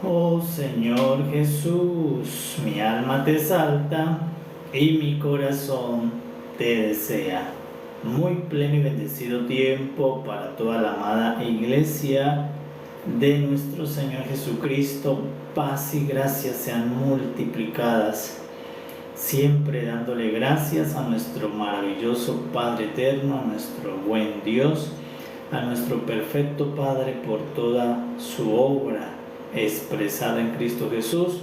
Oh Señor Jesús, mi alma te exalta y mi corazón te desea. Muy pleno y bendecido tiempo para toda la amada Iglesia de nuestro Señor Jesucristo. Paz y gracia sean multiplicadas, siempre dándole gracias a nuestro maravilloso Padre eterno, a nuestro buen Dios, a nuestro perfecto Padre por toda su obra expresada en Cristo Jesús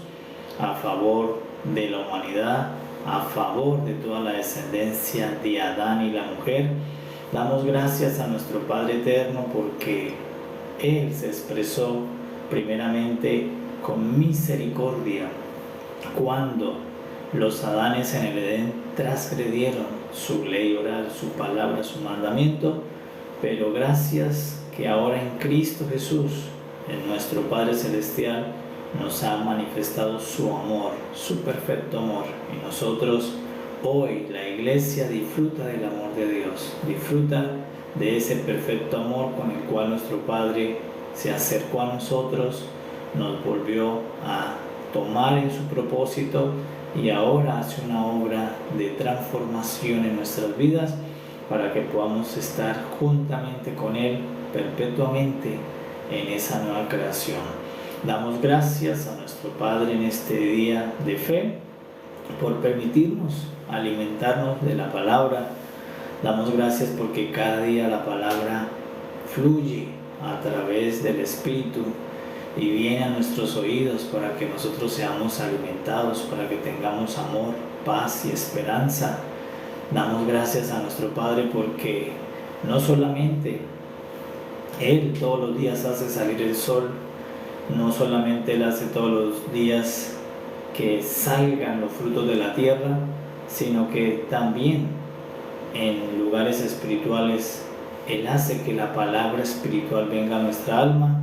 a favor de la humanidad, a favor de toda la descendencia de Adán y la mujer. Damos gracias a nuestro Padre eterno porque Él se expresó primeramente con misericordia cuando los Adanes en el Edén transgredieron su ley oral, su palabra, su mandamiento, pero gracias que ahora en Cristo Jesús, en nuestro Padre Celestial, nos ha manifestado su amor, su perfecto amor. Y nosotros hoy, la Iglesia, disfruta del amor de Dios, disfruta de ese perfecto amor con el cual nuestro Padre se acercó a nosotros, nos volvió a tomar en su propósito y ahora hace una obra de transformación en nuestras vidas para que podamos estar juntamente con Él perpetuamente en esa nueva creación. Damos gracias a nuestro Padre en este día de fe por permitirnos alimentarnos de la palabra. Damos gracias porque cada día la palabra fluye a través del Espíritu y viene a nuestros oídos para que nosotros seamos alimentados, para que tengamos amor, paz y esperanza. Damos gracias a nuestro Padre porque no solamente Él todos los días hace salir el sol, no solamente Él hace todos los días que salgan los frutos de la tierra, sino que también en lugares espirituales Él hace que la palabra espiritual venga a nuestra alma,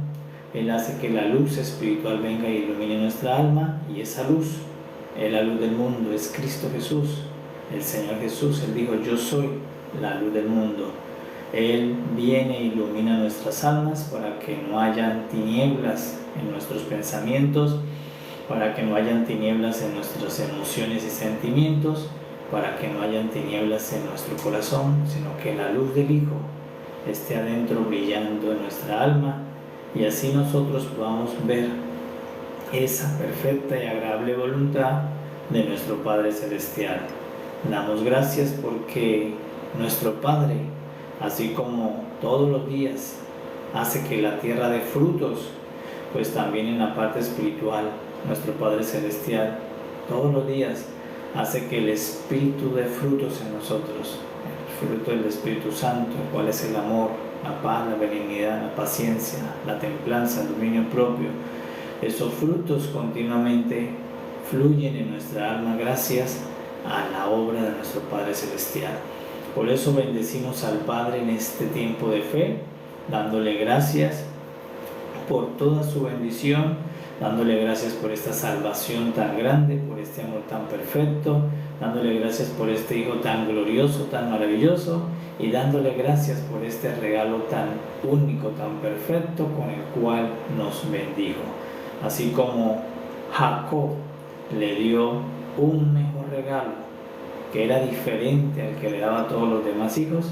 Él hace que la luz espiritual venga y ilumine nuestra alma, y esa luz es la luz del mundo, es Cristo Jesús, el Señor Jesús. Él dijo: yo soy la luz del mundo. Él viene e ilumina nuestras almas para que no hayan tinieblas en nuestros pensamientos, para que no hayan tinieblas en nuestras emociones y sentimientos, para que no hayan tinieblas en nuestro corazón, sino que la luz del Hijo esté adentro brillando en nuestra alma, y así nosotros podamos ver esa perfecta y agradable voluntad de nuestro Padre Celestial. Damos gracias porque nuestro Padre, así como todos los días hace que la tierra dé frutos, pues también en la parte espiritual nuestro Padre Celestial todos los días hace que el Espíritu dé frutos en nosotros, el fruto del Espíritu Santo, el cual es el amor, la paz, la benignidad, la paciencia, la templanza, el dominio propio. Esos frutos continuamente fluyen en nuestra alma gracias a la obra de nuestro Padre Celestial. Por eso bendecimos al Padre en este tiempo de fe, dándole gracias por toda su bendición, dándole gracias por esta salvación tan grande, por este amor tan perfecto, dándole gracias por este Hijo tan glorioso, tan maravilloso, y dándole gracias por este regalo tan único, tan perfecto, con el cual nos bendijo. Así como Jacob le dio un mejor regalo, que era diferente al que le daba a todos los demás hijos,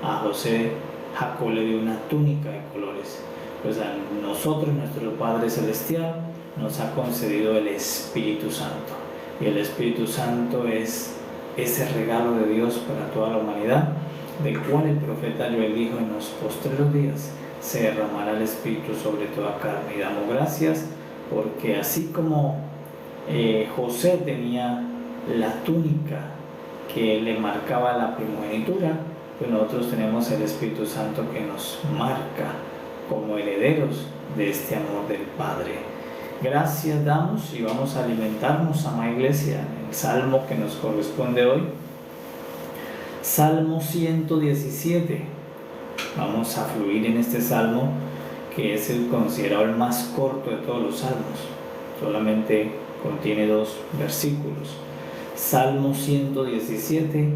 a José Jacob le dio una túnica de colores. Pues a nosotros, nuestro Padre Celestial, nos ha concedido el Espíritu Santo. Y el Espíritu Santo es ese regalo de Dios para toda la humanidad, del cual el profeta Joel dijo: en los postreros días se derramará el Espíritu sobre toda carne. Y damos gracias porque así como José tenía la túnica que le marcaba la primogenitura, pues nosotros tenemos el Espíritu Santo que nos marca como herederos de este amor del Padre. Gracias damos y vamos a alimentarnos, amada Iglesia, en el salmo que nos corresponde hoy, Salmo 117. Vamos a fluir en este salmo, que es el considerado el más corto de todos los salmos, solamente contiene 2 versículos. Salmo 117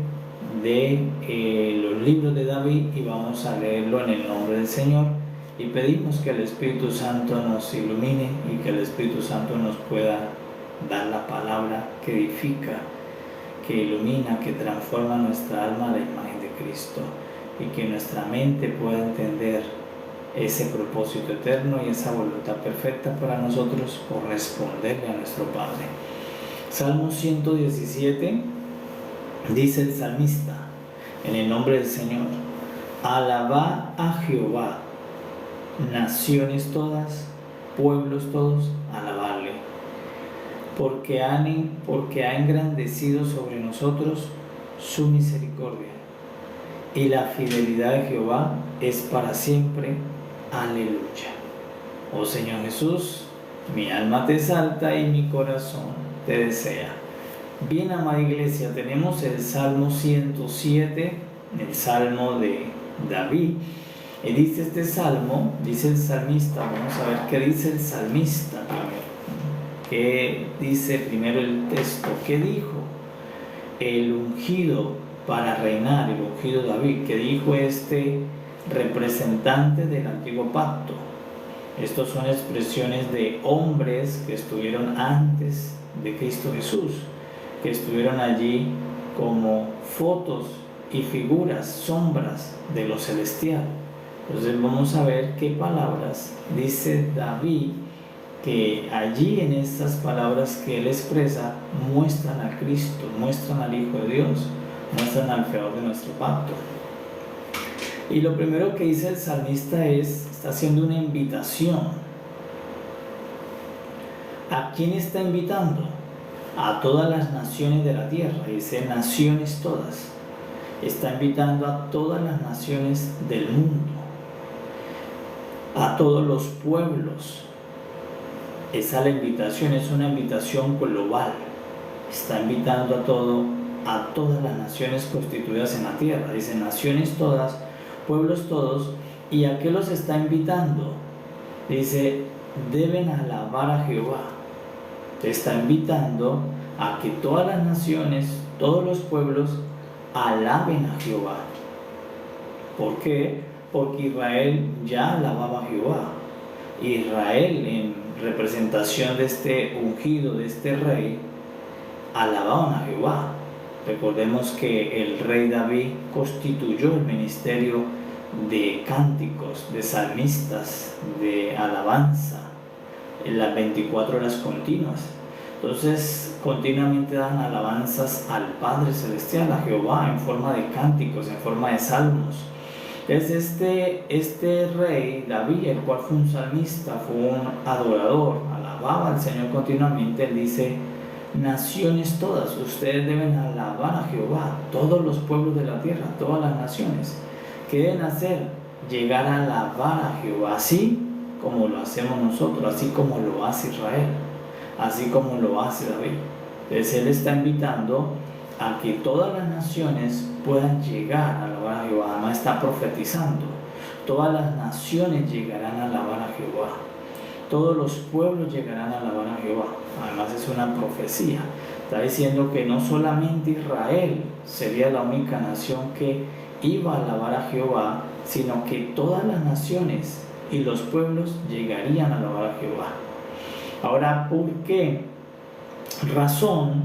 de los libros de David, y vamos a leerlo en el nombre del Señor, y pedimos que el Espíritu Santo nos ilumine y que el Espíritu Santo nos pueda dar la palabra que edifica, que ilumina, que transforma nuestra alma a la imagen de Cristo, y que nuestra mente pueda entender ese propósito eterno y esa voluntad perfecta para nosotros por responderle a nuestro Padre. Salmo 117, dice el salmista, en el nombre del Señor: alabad a Jehová, naciones todas, pueblos todos, alabadle, porque ha engrandecido sobre nosotros su misericordia, y la fidelidad de Jehová es para siempre. Aleluya. Oh Señor Jesús, mi alma te exalta y mi corazón te desea. Bien, amada iglesia, tenemos el Salmo 107, el Salmo de David. Y dice este Salmo, dice el salmista, vamos a ver qué dice el salmista primero. ¿Qué dice primero el texto? ¿Qué dijo el ungido para reinar, el ungido David? ¿Qué dijo este representante del antiguo pacto? Estos son expresiones de hombres que estuvieron antes de Cristo Jesús, que estuvieron allí como fotos y figuras, sombras de lo celestial. Entonces vamos a ver qué palabras dice David, que allí en estas palabras que él expresa muestran a Cristo, muestran al Hijo de Dios, muestran al Creador de nuestro pacto. Y lo primero que dice el salmista está haciendo una invitación. ¿A quién está invitando? A todas las naciones de la tierra. Dice naciones todas. Está invitando a todas las naciones del mundo, a todos los pueblos. Esa es la invitación, es una invitación global. Está invitando a todas las naciones constituidas en la tierra. Dice naciones todas, pueblos todos. ¿Y a qué los está invitando? Dice, deben alabar a Jehová. Te está invitando a que todas las naciones, todos los pueblos alaben a Jehová. ¿Por qué? Porque Israel ya alababa a Jehová. Israel, en representación de este ungido, de este rey, alababan a Jehová. Recordemos que el rey David constituyó el ministerio de cánticos, de salmistas, de alabanza, en las 24 horas continuas. Entonces, continuamente dan alabanzas al Padre Celestial, a Jehová, en forma de cánticos, en forma de salmos. Entonces, este rey David, el cual fue un salmista, fue un adorador, alababa al Señor continuamente. Él dice, naciones todas, ustedes deben alabar a Jehová, todos los pueblos de la tierra, todas las naciones. ¿Qué deben hacer? Llegar a alabar a Jehová, así como lo hacemos nosotros, así como lo hace Israel, así como lo hace David. Entonces él está invitando a que todas las naciones puedan llegar a alabar a Jehová. Además está profetizando, todas las naciones llegarán a alabar a Jehová, todos los pueblos llegarán a alabar a Jehová. Además es una profecía, está diciendo que no solamente Israel sería la única nación que iba a alabar a Jehová, sino que todas las naciones y los pueblos llegarían a alabar a Jehová. Ahora, ¿por qué razón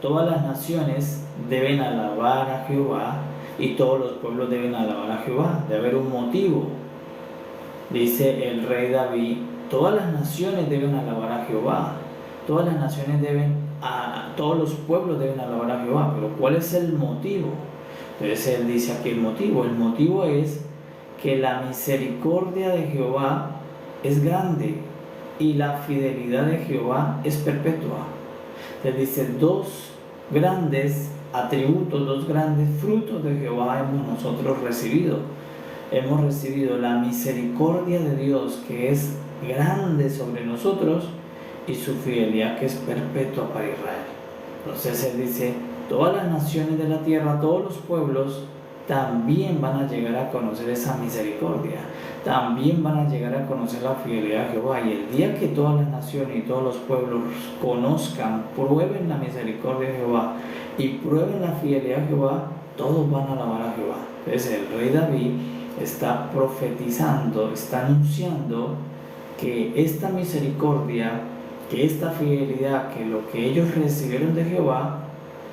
todas las naciones deben alabar a Jehová y todos los pueblos deben alabar a Jehová? Debe haber un motivo. Dice el rey David, todas las naciones deben alabar a Jehová, todas las naciones todos los pueblos deben alabar a Jehová. Pero ¿cuál es el motivo? Entonces él dice aquí el motivo es que la misericordia de Jehová es grande y la fidelidad de Jehová es perpetua. Entonces dice, dos grandes atributos, dos grandes frutos de Jehová hemos nosotros recibido. Hemos recibido la misericordia de Dios, que es grande sobre nosotros, y su fidelidad, que es perpetua para Israel. Entonces él dice, todas las naciones de la tierra, todos los pueblos también van a llegar a conocer esa misericordia, también van a llegar a conocer la fidelidad de Jehová. Y el día que todas las naciones y todos los pueblos conozcan, prueben la misericordia de Jehová y prueben la fidelidad de Jehová, todos van a alabar a Jehová. Entonces el rey David está profetizando, está anunciando que esta misericordia, que esta fidelidad, que lo que ellos recibieron de Jehová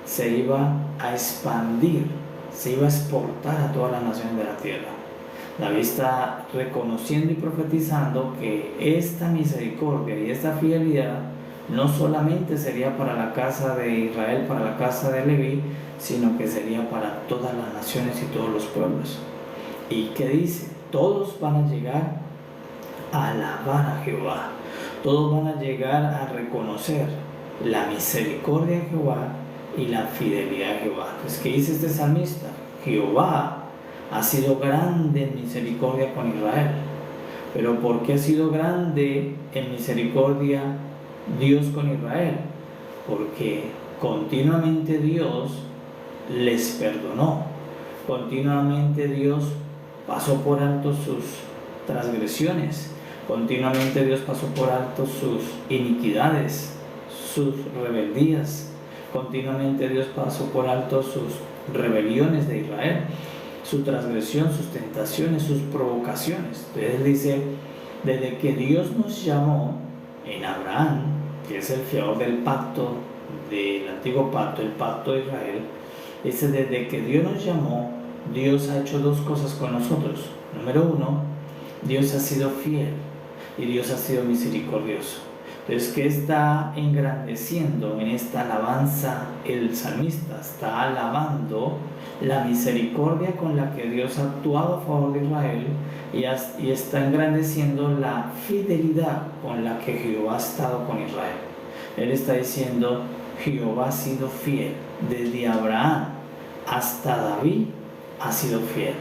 se iba a expandir, se iba a exportar a todas las naciones de la tierra. David está reconociendo y profetizando que esta misericordia y esta fidelidad no solamente sería para la casa de Israel, para la casa de Leví, sino que sería para todas las naciones y todos los pueblos. ¿Y qué dice? Todos van a llegar a alabar a Jehová. Todos van a llegar a reconocer la misericordia de Jehová y la fidelidad de Jehová. Entonces, ¿qué dice este salmista? Jehová ha sido grande en misericordia con Israel. Pero ¿por qué ha sido grande en misericordia Dios con Israel? Porque continuamente Dios les perdonó. Continuamente Dios pasó por alto sus transgresiones. Continuamente Dios pasó por alto sus iniquidades, sus rebeldías. Continuamente Dios pasó por alto sus rebeliones de Israel, su transgresión, sus tentaciones, sus provocaciones. Entonces él dice, desde que Dios nos llamó en Abraham, que es el fiador del pacto, del antiguo pacto, el pacto de Israel, dice, desde que Dios nos llamó, Dios ha hecho dos cosas con nosotros. Número uno, Dios ha sido fiel y Dios ha sido misericordioso. Entonces, ¿qué está engrandeciendo en esta alabanza el salmista? Está alabando la misericordia con la que Dios ha actuado a favor de Israel y está engrandeciendo la fidelidad con la que Jehová ha estado con Israel. Él está diciendo, Jehová ha sido fiel. Desde Abraham hasta David ha sido fiel.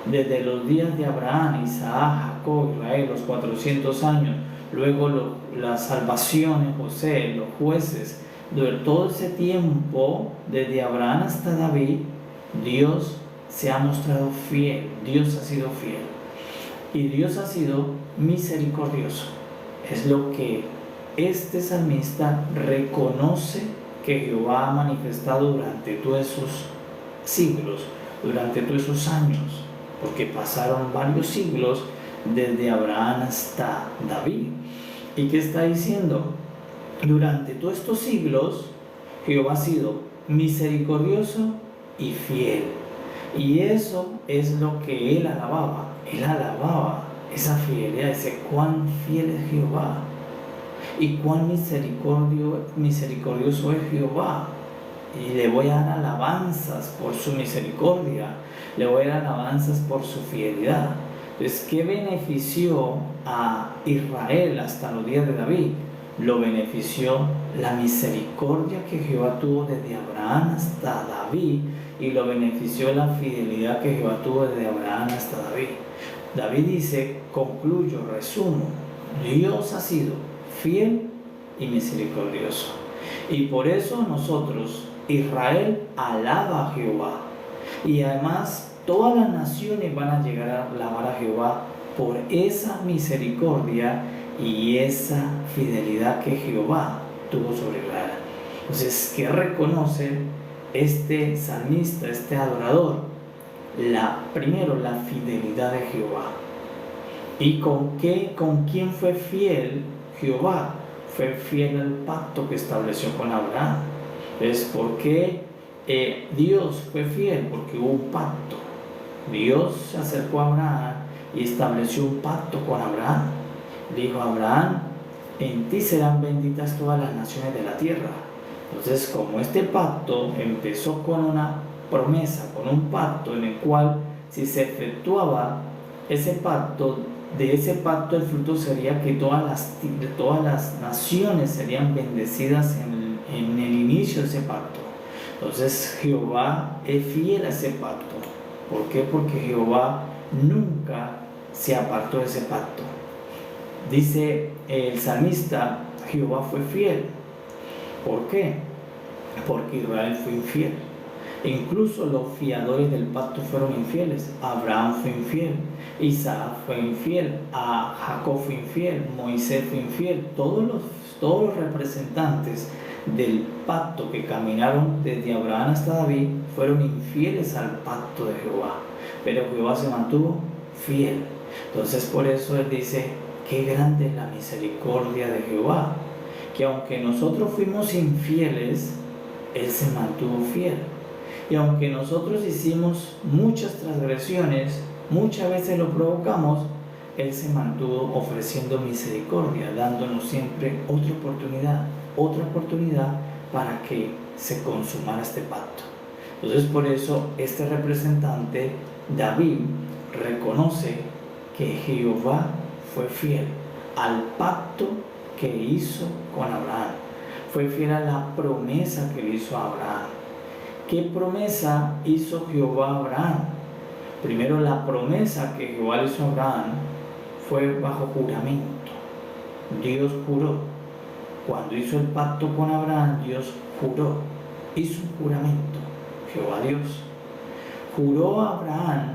Desde los días de Abraham, Isaac, Jacob, Israel, los 400 años, luego la salvación en José, los jueces, durante todo ese tiempo, desde Abraham hasta David, Dios se ha mostrado fiel, Dios ha sido fiel. Y Dios ha sido misericordioso. Es lo que este salmista reconoce que Jehová ha manifestado durante todos esos siglos, durante todos esos años, porque pasaron varios siglos desde Abraham hasta David. ¿Y qué está diciendo? Durante todos estos siglos, Jehová ha sido misericordioso y fiel. Y eso es lo que él alababa. Él alababa esa fidelidad, ese cuán fiel es Jehová y cuán misericordioso es Jehová. Y le voy a dar alabanzas por su misericordia, le voy a dar alabanzas por su fidelidad. Entonces, ¿qué benefició a Israel hasta los días de David? Lo benefició la misericordia que Jehová tuvo desde Abraham hasta David, y lo benefició la fidelidad que Jehová tuvo desde Abraham hasta David. David dice, concluyo, resumo, Dios ha sido fiel y misericordioso. Y por eso nosotros, Israel, alaba a Jehová. Y además todas las naciones van a llegar a alabar a Jehová por esa misericordia y esa fidelidad que Jehová tuvo sobre Israel. Entonces, ¿qué reconoce este salmista, este adorador? Primero, la fidelidad de Jehová. ¿Y con quién fue fiel Jehová? Fue fiel al pacto que estableció con Abraham. Entonces, ¿por qué Dios fue fiel? Porque hubo un pacto. Dios se acercó a Abraham y estableció un pacto con Abraham. Dijo a Abraham, en ti serán benditas todas las naciones de la tierra. Entonces, como este pacto empezó con una promesa, con un pacto en el cual si se efectuaba ese pacto, de ese pacto el fruto sería que todas las naciones serían bendecidas en el inicio de ese pacto. Entonces Jehová es fiel a ese pacto. ¿Por qué? Porque Jehová nunca se apartó de ese pacto. Dice el salmista, Jehová fue fiel. ¿Por qué? Porque Israel fue infiel. Incluso los fiadores del pacto fueron infieles. Abraham fue infiel, Isaac fue infiel, a Jacob fue infiel, Moisés fue infiel. Todos los representantes del pacto que caminaron desde Abraham hasta David fueron infieles al pacto de Jehová. Pero Jehová se mantuvo fiel. Entonces por eso él dice, qué grande es la misericordia de Jehová, que aunque nosotros fuimos infieles, él se mantuvo fiel. Y aunque nosotros hicimos muchas transgresiones, muchas veces lo provocamos, él se mantuvo ofreciendo misericordia, dándonos siempre otra oportunidad para que se consumara este pacto. Entonces por eso este representante, David, reconoce que Jehová fue fiel al pacto que hizo con Abraham, fue fiel a la promesa que le hizo a Abraham. ¿Qué promesa hizo Jehová a Abraham? Primero, la promesa que Jehová le hizo a Abraham fue bajo juramento. Dios juró. Cuando hizo el pacto con Abraham, Dios juró, hizo un juramento. Jehová Dios juró a Abraham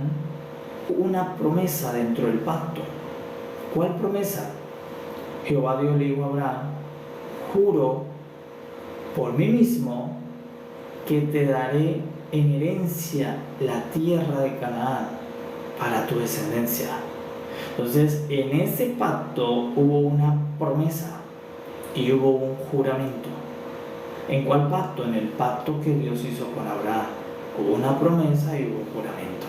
una promesa dentro del pacto. ¿Cuál promesa? Jehová Dios le dijo a Abraham, juro por mí mismo que te daré en herencia la tierra de Canaán para tu descendencia. Entonces, en ese pacto hubo una promesa y hubo un juramento. ¿En cuál pacto? En el pacto que Dios hizo con Abraham. Hubo una promesa y hubo un juramento.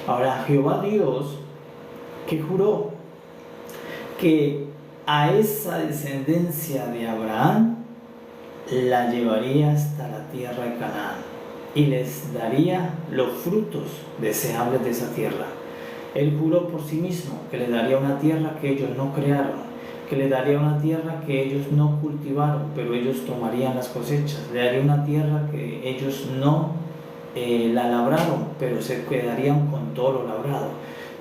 Ahora, Jehová Dios, que juró que a esa descendencia de Abraham la llevaría hasta la tierra de Canaán y les daría los frutos deseables de esa tierra. Él juró por sí mismo que les daría una tierra que ellos no crearon, que les daría una tierra que ellos no cultivaron, pero ellos tomarían las cosechas. Le daría una tierra que ellos no la labraron, pero se quedarían con todo lo labrado.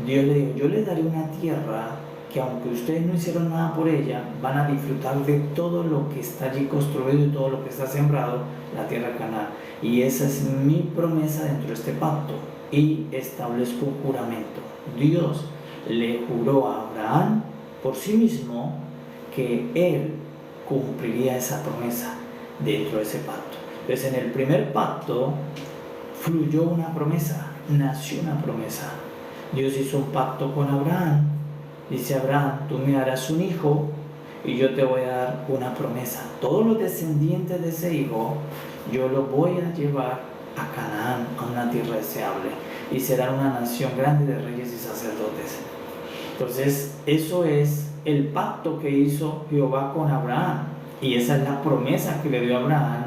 Dios le dijo, yo les daré una tierra que aunque ustedes no hicieron nada por ella, van a disfrutar de todo lo que está allí construido y todo lo que está sembrado, la tierra de Canaán. Y esa es mi promesa dentro de este pacto. Y establezco un juramento. Dios le juró a Abraham por sí mismo que él cumpliría esa promesa dentro de ese pacto. Entonces, en el primer pacto fluyó una promesa, nació una promesa. Dios hizo un pacto con Abraham. Dice Abraham, tú me darás un hijo y yo te voy a dar una promesa. Todos los descendientes de ese hijo yo los voy a llevar a Canaán, a una tierra deseable, y serán una nación grande de reyes y sacerdotes. Entonces, eso es el pacto que hizo Jehová con Abraham, y esa es la promesa que le dio a Abraham,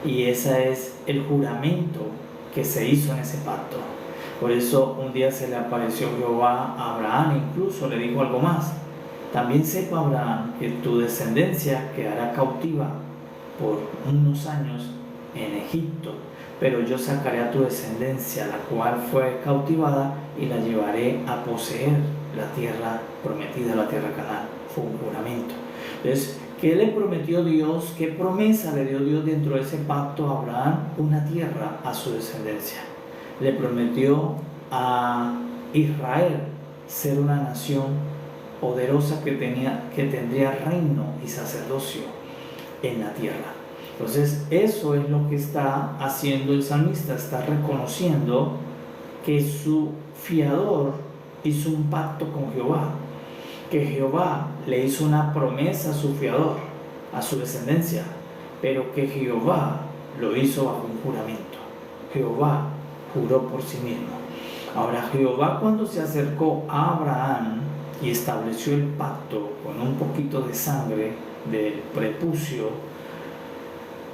y ese es el juramento que se hizo en ese pacto. Por eso un día se le apareció Jehová a Abraham, incluso le dijo algo más. También sepa Abraham que tu descendencia quedará cautiva por unos años en Egipto, pero yo sacaré a tu descendencia, la cual fue cautivada, y la llevaré a poseer la tierra prometida, la tierra de Canaán. Fue un juramento. Entonces, ¿qué le prometió Dios? ¿Qué promesa le dio Dios dentro de ese pacto a Abraham? Una tierra a su descendencia. Le prometió a Israel ser una nación poderosa que tendría reino y sacerdocio en la tierra. Entonces, eso es lo que está haciendo el salmista, está reconociendo que su fiador hizo un pacto con Jehová, que Jehová le hizo una promesa a su fiador, a su descendencia, pero que Jehová lo hizo bajo un juramento. Jehová juró por sí mismo. Ahora, Jehová, cuando se acercó a Abraham y estableció el pacto con un poquito de sangre del prepucio,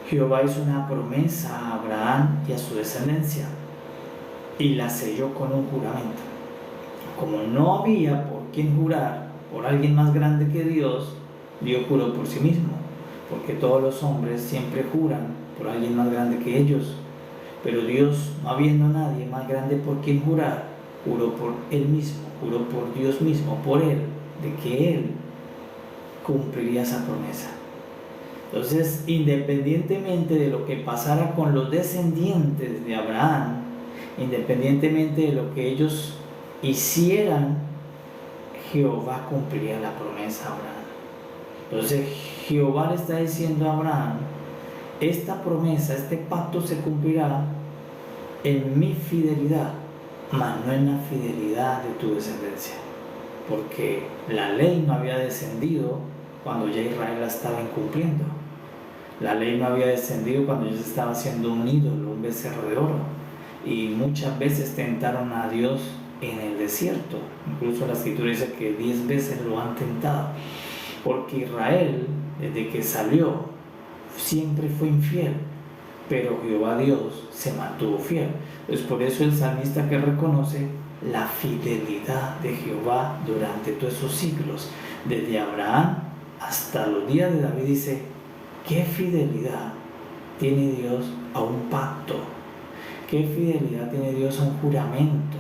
Jehová hizo una promesa a Abraham y a su descendencia y la selló con un juramento. Como no había por quién jurar, por alguien más grande que Dios, Dios juró por sí mismo, porque todos los hombres siempre juran por alguien más grande que ellos. Pero Dios, no habiendo nadie más grande por quien jurar, juró por Él mismo, juró por Dios mismo, por Él, de que Él cumpliría esa promesa. Entonces, independientemente de lo que pasara con los descendientes de Abraham, independientemente de lo que ellos hicieran, Jehová cumpliría la promesa a Abraham. Entonces, Jehová le está diciendo a Abraham, esta promesa, este pacto se cumplirá en mi fidelidad, mas no en la fidelidad de tu descendencia, porque la ley no había descendido cuando ya Israel la estaba incumpliendo. La ley no había descendido cuando ya se estaba haciendo un ídolo, un becerro de oro, y muchas veces tentaron a Dios en el desierto. Incluso la escritura dice que 10 veces lo han tentado, porque Israel, desde que salió, siempre fue infiel, pero Jehová Dios se mantuvo fiel. Entonces por eso el salmista que reconoce la fidelidad de Jehová durante todos esos siglos, desde Abraham hasta los días de David, dice: ¿qué fidelidad tiene Dios a un pacto? ¿Qué fidelidad tiene Dios a un juramento?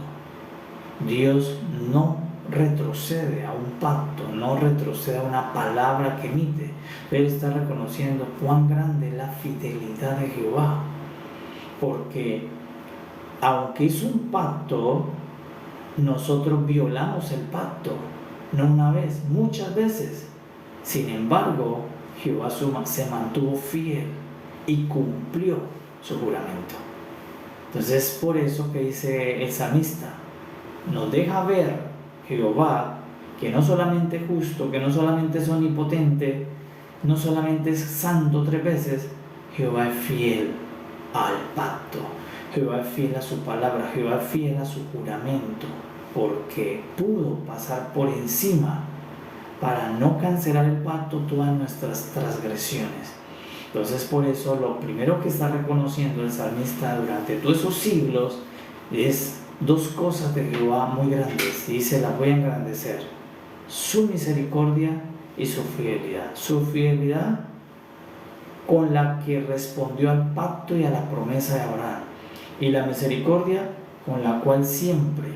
Dios no retrocede a un pacto, no retrocede a una palabra que emite. Él está reconociendo cuán grande es la fidelidad de Jehová, porque aunque hizo un pacto, nosotros violamos el pacto, no una vez, muchas veces. Sin embargo, Jehová se mantuvo fiel y cumplió su juramento. Entonces, por eso que dice el salmista, nos deja ver Jehová, que no solamente es justo, que no solamente es omnipotente, no solamente es santo 3 veces, Jehová es fiel al pacto, Jehová es fiel a su palabra, Jehová es fiel a su juramento, porque pudo pasar por encima para no cancelar el pacto todas nuestras transgresiones. Entonces, por eso lo primero que está reconociendo el salmista durante todos esos siglos es 2 cosas de Jehová muy grandes, y se las voy a engrandecer: su misericordia y su fidelidad. Su fidelidad con la que respondió al pacto y a la promesa de Abraham, y la misericordia con la cual siempre,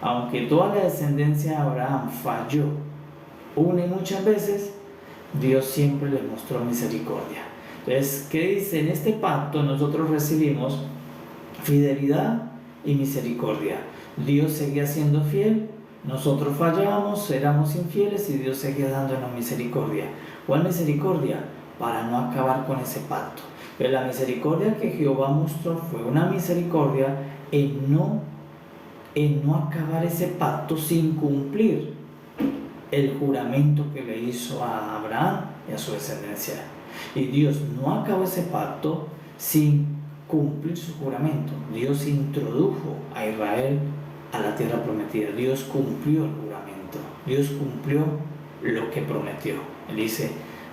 aunque toda la descendencia de Abraham falló una y muchas veces, Dios siempre le mostró misericordia. Entonces, ¿qué dice? En este pacto nosotros recibimos fidelidad y misericordia. Dios seguía siendo fiel, nosotros fallábamos, éramos infieles, y Dios seguía dándonos misericordia. ¿Cuál misericordia? Para no acabar con ese pacto. Pero la misericordia que Jehová mostró fue una misericordia en no acabar ese pacto sin cumplir el juramento que le hizo a Abraham y a su descendencia. Y Dios no acabó ese pacto sin cumplir su juramento. Dios introdujo a Israel a la tierra prometida. Dios cumplió el juramento. Dios cumplió lo que prometió. Él dice: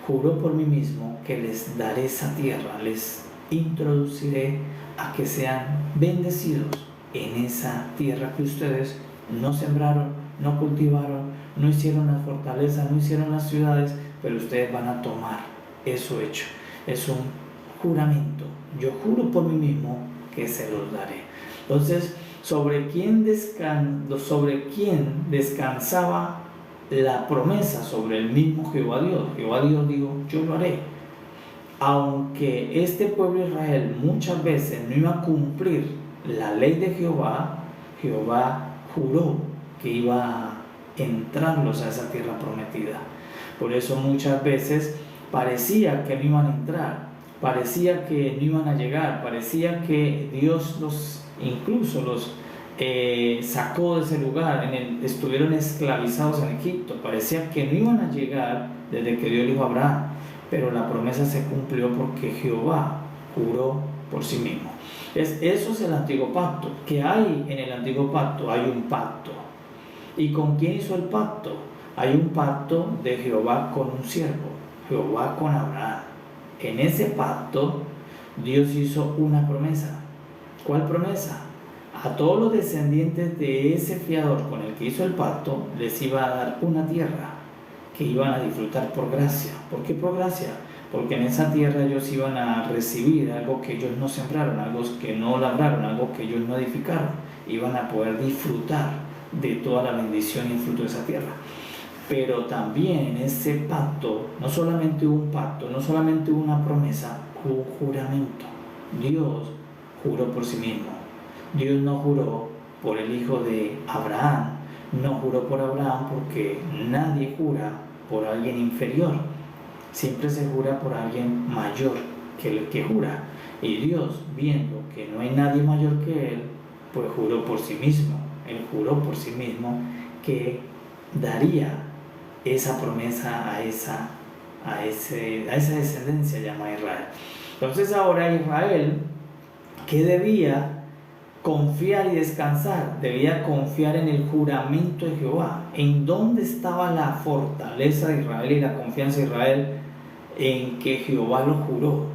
juró por mí mismo que les daré esa tierra, les introduciré a que sean bendecidos en esa tierra que ustedes no sembraron, no cultivaron, no hicieron las fortalezas, no hicieron las ciudades, pero ustedes van a tomar eso hecho. Es un juramento. Yo juro por mí mismo que se los daré. Entonces, ¿sobre quién descansaba la promesa? Sobre el mismo Jehová Dios. Jehová Dios dijo: yo lo haré. Aunque este pueblo de Israel muchas veces no iba a cumplir la ley de Jehová, Jehová juró que iba a entrarlos a esa tierra prometida. Por eso muchas veces parecía que no iban a entrar, parecía que no iban a llegar, parecía que Dios incluso los sacó de ese lugar, estuvieron esclavizados en Egipto, parecía que no iban a llegar desde que Dios dijo a Abraham, pero la promesa se cumplió porque Jehová juró por sí mismo. Eso es el antiguo pacto. ¿Qué hay en el antiguo pacto? Hay un pacto. ¿Y con quién hizo el pacto? Hay un pacto de Jehová con un siervo, Jehová con Abraham. En ese pacto Dios hizo una promesa. ¿Cuál promesa? A todos los descendientes de ese fiador con el que hizo el pacto les iba a dar una tierra que iban a disfrutar por gracia. ¿Por qué por gracia? Porque en esa tierra ellos iban a recibir algo que ellos no sembraron, algo que no labraron, algo que ellos no edificaron. Iban a poder disfrutar de toda la bendición y el fruto de esa tierra. Pero también en ese pacto, no solamente hubo un pacto, no solamente hubo una promesa, hubo un juramento. Dios juró por sí mismo. Dios no juró por el hijo de Abraham, no juró por Abraham, porque nadie jura por alguien inferior. Siempre se jura por alguien mayor que el que jura. Y Dios, viendo que no hay nadie mayor que él, pues juró por sí mismo. él juró por sí mismo que daría esa promesa a esa descendencia llamada Israel. Entonces ahora Israel, ¿qué debía confiar y descansar? Debía confiar en el juramento de Jehová. ¿En dónde estaba la fortaleza de Israel y la confianza de Israel? En que Jehová lo juró.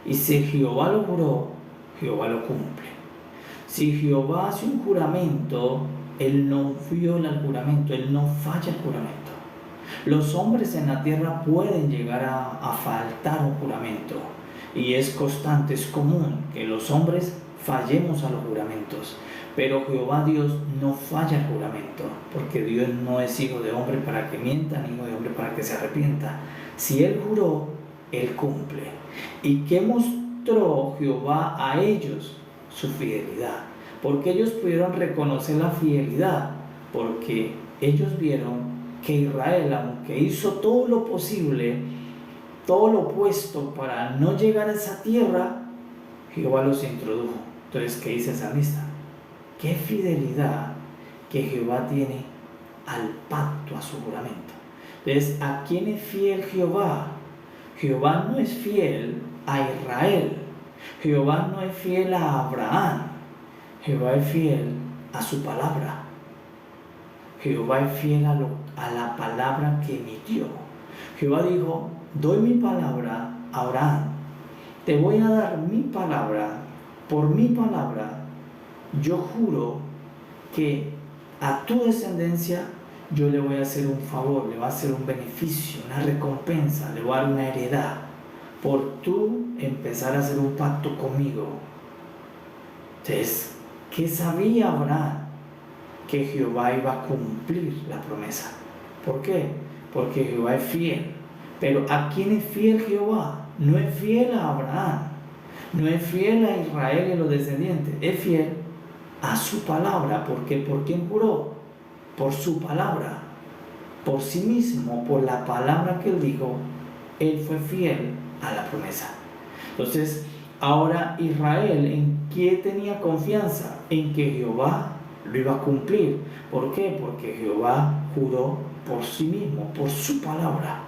Y si Jehová lo juró, Jehová lo cumple. Si Jehová hace un juramento, Él no viola el juramento, Él no falla el juramento. Los hombres en la tierra pueden llegar a faltar un juramento, y es constante, es común que los hombres fallemos a los juramentos, pero Jehová Dios no falla el juramento, porque Dios no es hijo de hombre para que mienta, ni hijo de hombre para que se arrepienta. Si Él juró, Él cumple. ¿Y qué mostró Jehová a ellos? Su fidelidad. Porque ellos pudieron reconocer la fidelidad, porque ellos vieron que Israel, aunque hizo todo lo posible, todo lo opuesto para no llegar a esa tierra, Jehová los introdujo. Entonces, ¿qué dice el salmista? Qué fidelidad que Jehová tiene al pacto, a su juramento. Entonces, ¿a quién es fiel Jehová? Jehová no es fiel a Israel. Jehová no es fiel a Abraham. Jehová es fiel a su palabra. Jehová es fiel a la palabra que emitió. Jehová dijo: doy mi palabra a Abraham, te voy a dar mi palabra, por mi palabra yo juro que a tu descendencia yo le voy a hacer un favor, le voy a hacer un beneficio, una recompensa, le voy a dar una heredad por tú empezar a hacer un pacto conmigo. Entonces, ¿qué sabía Abraham? Que Jehová iba a cumplir la promesa. ¿Por qué? Porque Jehová es fiel. Pero ¿a quién es fiel Jehová? No es fiel a Abraham, no es fiel a Israel y a los descendientes, es fiel a su palabra. ¿Por qué? ¿Por quién juró? Por su palabra, por sí mismo, por la palabra que él dijo. Él fue fiel a la promesa. Entonces, ahora Israel, ¿en qué tenía confianza? En que Jehová lo iba a cumplir. ¿Por qué? Porque Jehová juró por sí mismo, por su palabra.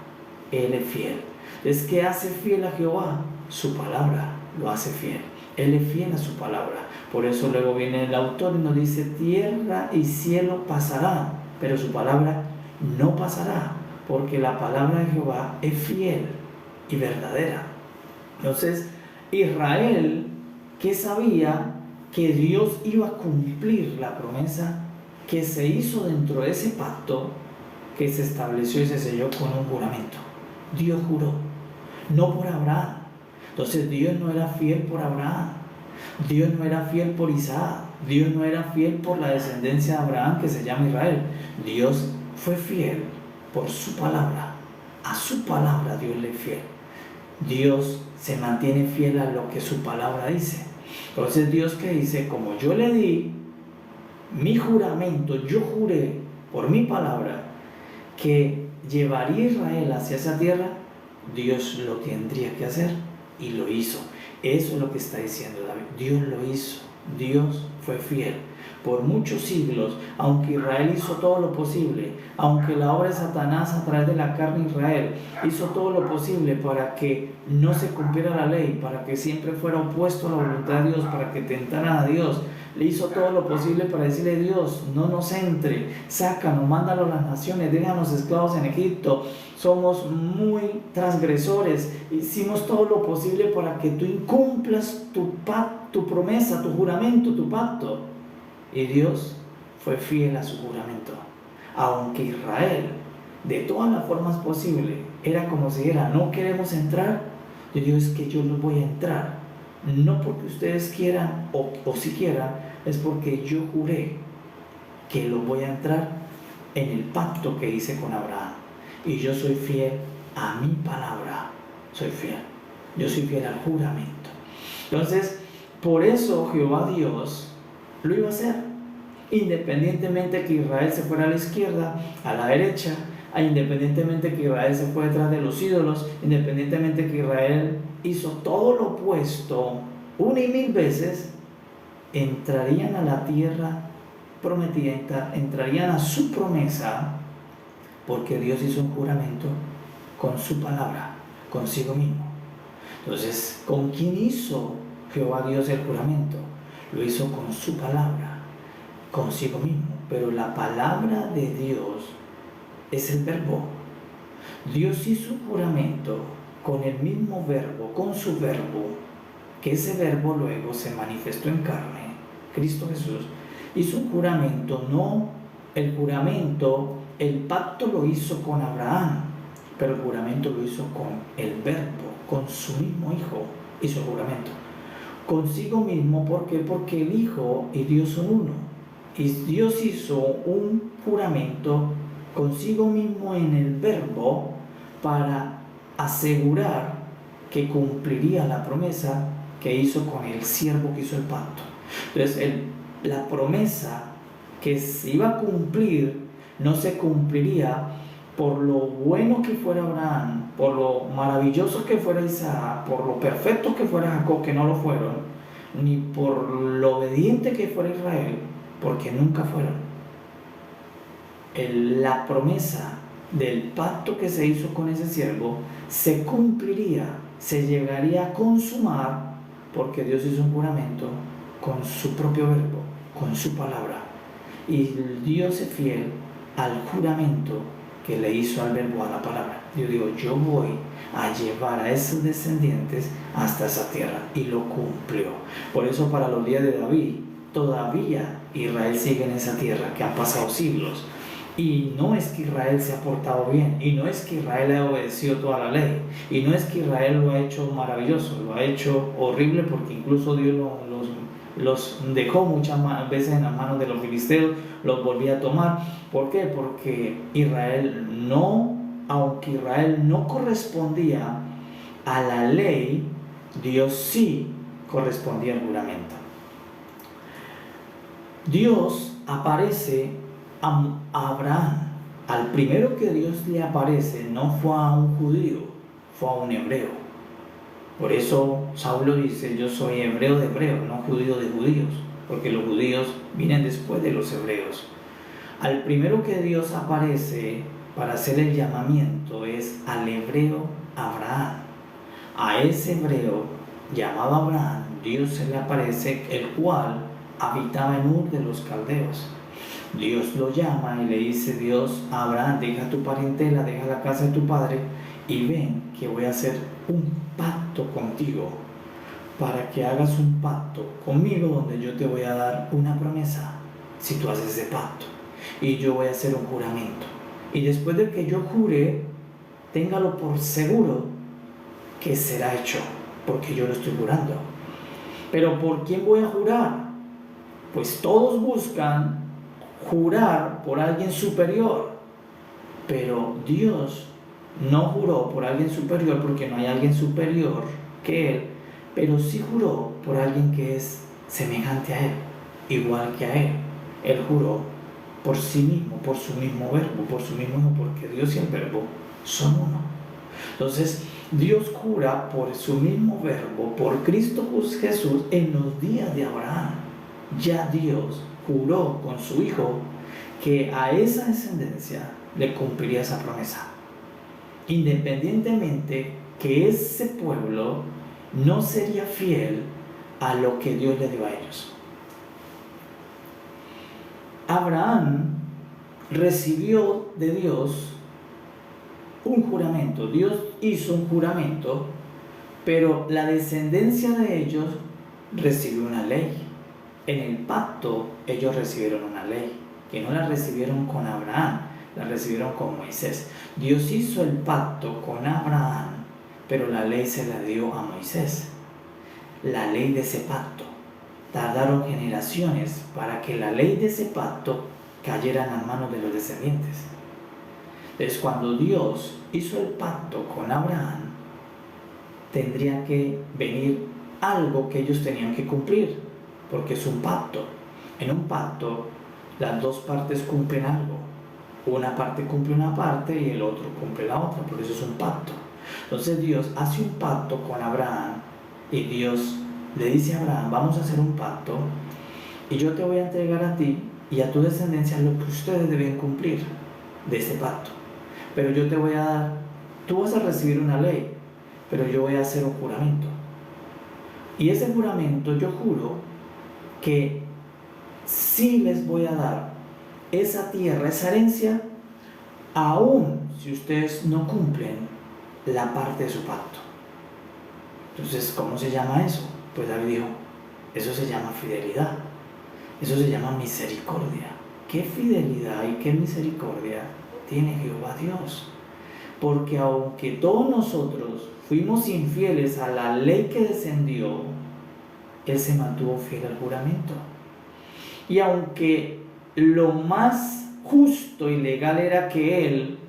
Él es fiel. Entonces, ¿qué hace fiel a Jehová? Su palabra lo hace fiel. Él es fiel a su palabra. Por eso luego viene el autor y nos dice: tierra y cielo pasarán, pero su palabra no pasará, porque la palabra de Jehová es fiel y verdadera. Entonces, Israel, ¿qué sabía? Que Dios iba a cumplir la promesa que se hizo dentro de ese pacto que se estableció y se selló con un juramento. Dios juró, no por Abraham. Entonces Dios no era fiel por Abraham, Dios no era fiel por Isaac, Dios no era fiel por la descendencia de Abraham que se llama Israel. Dios fue fiel por su palabra. A su palabra Dios le es fiel. Dios se mantiene fiel a lo que su palabra dice. Entonces Dios, que dice: como yo le di mi juramento, yo juré por mi palabra que llevaría a Israel hacia esa tierra, Dios lo tendría que hacer y lo hizo. Eso es lo que está diciendo David. Dios lo hizo. Dios fue fiel. Por muchos siglos, aunque Israel hizo todo lo posible, aunque la obra de Satanás a través de la carne de Israel hizo todo lo posible para que no se cumpliera la ley, para que siempre fuera opuesto a la voluntad de Dios, para que tentaran a Dios, le hizo todo lo posible para decirle: Dios, no nos entre, sácanos, mándalo a las naciones, déjanos esclavos en Egipto, somos muy transgresores, hicimos todo lo posible para que tú incumplas tu promesa, tu juramento, tu pacto. Y Dios fue fiel a su juramento. Aunque Israel, de todas las formas posibles, era como si dijera: no queremos entrar, yo digo: es que yo no voy a entrar. No porque ustedes quieran o si quieran, es porque yo juré que lo voy a entrar en el pacto que hice con Abraham. Y yo soy fiel a mi palabra. Soy fiel. Yo soy fiel al juramento. Entonces, por eso Jehová Dios lo iba a hacer, independientemente que Israel se fuera a la izquierda, a la derecha, independientemente que Israel se fue detrás de los ídolos, independientemente que Israel hizo todo lo opuesto 1,000 veces, entrarían a la tierra prometida entrarían a su promesa porque Dios hizo un juramento con su palabra, consigo mismo. Entonces, ¿con quién hizo Jehová Dios el juramento? Lo hizo con su palabra, consigo mismo. Pero la palabra de Dios es el verbo. Dios hizo un juramento con el mismo verbo, con su verbo, que ese verbo luego se manifestó en carne. Cristo Jesús hizo un juramento, no el juramento, el pacto lo hizo con Abraham, pero el juramento lo hizo con el verbo, con su mismo Hijo hizo el juramento. Consigo mismo, ¿por qué? Porque el Hijo y Dios son uno. Y Dios hizo un juramento consigo mismo en el verbo para asegurar que cumpliría la promesa que hizo con el siervo que hizo el pacto. Entonces, la promesa que se iba a cumplir no se cumpliría por lo bueno que fuera Abraham, por lo maravilloso que fuera Isaac, por lo perfecto que fuera Jacob, que no lo fueron, ni por lo obediente que fuera Israel, porque nunca fueron. La promesa del pacto que se hizo con ese siervo se cumpliría, se llegaría a consumar, porque Dios hizo un juramento con su propio verbo, con su palabra. Y Dios es fiel al juramento que le hizo al verbo, a la palabra. Yo digo, yo voy a llevar a esos descendientes hasta esa tierra, y lo cumplió. Por eso para los días de David, todavía Israel sigue en esa tierra, que han pasado siglos. Y no es que Israel se ha portado bien, y no es que Israel ha obedecido toda la ley, y no es que Israel lo ha hecho maravilloso, lo ha hecho horrible, porque incluso Dios los dejó muchas veces en las manos de los filisteos, los volvía a tomar. ¿Por qué? Porque aunque Israel no correspondía a la ley, Dios sí correspondía al juramento. Dios aparece a Abraham. Al primero que Dios le aparece no fue a un judío, fue a un hebreo. Por eso Saulo dice, yo soy hebreo de hebreos, no judío de judíos, porque los judíos vienen después de los hebreos. Al primero que Dios aparece para hacer el llamamiento es al hebreo Abraham. A ese hebreo llamado Abraham, Dios se le aparece, el cual habitaba en Ur de los Caldeos. Dios lo llama y le dice, Dios, Abraham, deja tu parentela, deja la casa de tu padre y ven que voy a hacer un pacto contigo, para que hagas un pacto conmigo donde yo te voy a dar una promesa si tú haces ese pacto, y yo voy a hacer un juramento, y después de que yo jure, téngalo por seguro que será hecho, porque yo lo estoy jurando. Pero ¿por quién voy a jurar? Pues todos buscan jurar por alguien superior, pero Dios no juró por alguien superior, porque no hay alguien superior que Él, pero sí juró por alguien que es semejante a Él, igual que a Él. Él juró por sí mismo, por su mismo verbo, por su mismo Hijo, porque Dios y el verbo son uno. Entonces, Dios jura por su mismo verbo, por Cristo Jesús, en los días de Abraham. Ya Dios juró con su Hijo que a esa descendencia le cumpliría esa promesa, independientemente que ese pueblo no sería fiel a lo que Dios le dio a ellos. Abraham recibió de Dios un juramento. Dios hizo un juramento, pero la descendencia de ellos recibió una ley. En el pacto ellos recibieron una ley, que no la recibieron con Abraham, la recibieron con Moisés. Dios hizo el pacto con Abraham, pero la ley se la dio a Moisés. La ley de ese pacto. Tardaron generaciones para que la ley de ese pacto cayera en las manos de los descendientes. Entonces, cuando Dios hizo el pacto con Abraham, tendría que venir algo que ellos tenían que cumplir, porque es un pacto. En un pacto, las dos partes cumplen algo. Una parte cumple una parte y el otro cumple la otra, por eso es un pacto. Entonces Dios hace un pacto con Abraham, y Dios le dice a Abraham, vamos a hacer un pacto, y yo te voy a entregar a ti, y a tu descendencia lo que ustedes deben cumplir de ese pacto. Pero yo te voy a dar, tú vas a recibir una ley, pero yo voy a hacer un juramento. Y ese juramento yo juro que sí les voy a dar esa tierra, esa herencia, aun si ustedes no cumplen la parte de su pacto. Entonces, ¿cómo se llama eso? Pues David dijo, eso se llama fidelidad, eso se llama misericordia. ¿Qué fidelidad y qué misericordia tiene Jehová Dios? Porque aunque todos nosotros fuimos infieles a la ley que descendió, Él se mantuvo fiel al juramento. Y aunque lo más justo y legal era que Él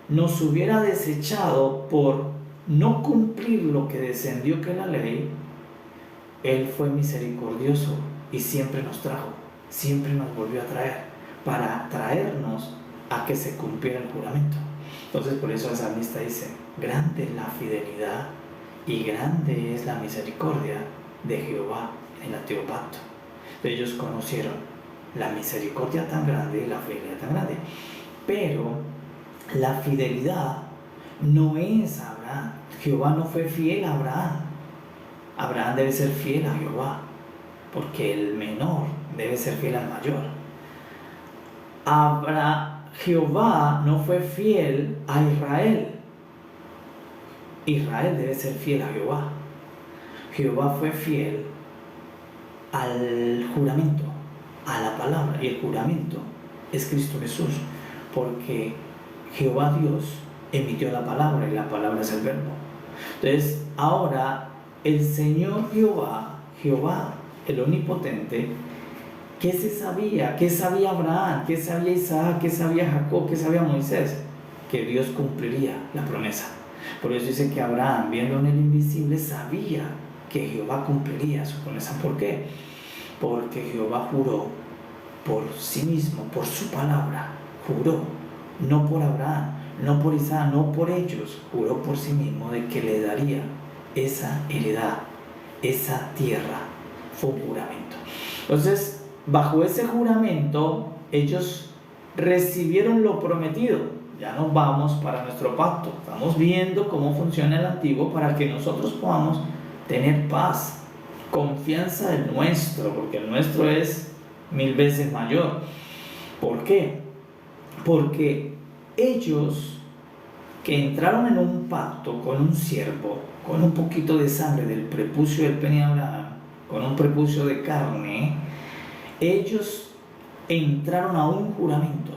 nos hubiera desechado por no cumplir lo que descendió que la ley, Él fue misericordioso y siempre nos trajo, siempre nos volvió a traer, para traernos a que se cumpliera el juramento. Entonces por eso el salmista dice, grande es la fidelidad y grande es la misericordia de Jehová en el antiguo pacto. Ellos conocieron la misericordia tan grande y la fidelidad tan grande, pero la fidelidad no es a Abraham. Jehová no fue fiel a Abraham. Abraham debe ser fiel a Jehová, porque el menor debe ser fiel al mayor. Jehová no fue fiel a Israel. Israel debe ser fiel a Jehová. Jehová fue fiel al juramento, a la palabra, y el juramento es Cristo Jesús, porque Jehová Dios emitió la palabra y la palabra es el verbo. Entonces ahora el Señor Jehová el omnipotente, ¿qué se sabía? ¿Qué sabía Abraham? ¿Qué sabía Isaac? ¿Qué sabía Jacob? ¿Qué sabía Moisés? Que Dios cumpliría la promesa. Por eso dice que Abraham, viendo en el invisible, sabía que Jehová cumpliría su promesa. ¿Por qué? Porque Jehová juró por sí mismo, por su palabra, juró, no por Abraham, no por Isaac, no por ellos, juró por sí mismo de que le daría esa heredad, esa tierra. Fue un juramento. Entonces, bajo ese juramento, ellos recibieron lo prometido. Ya nos vamos para nuestro pacto. Estamos viendo cómo funciona el antiguo para que nosotros podamos tener paz, confianza del nuestro, porque el nuestro es 1000 veces mayor. ¿Por qué? Porque ellos que entraron en un pacto con un siervo, con un poquito de sangre del prepucio del pene de Abraham, con un prepucio de carne, ellos entraron a un juramento.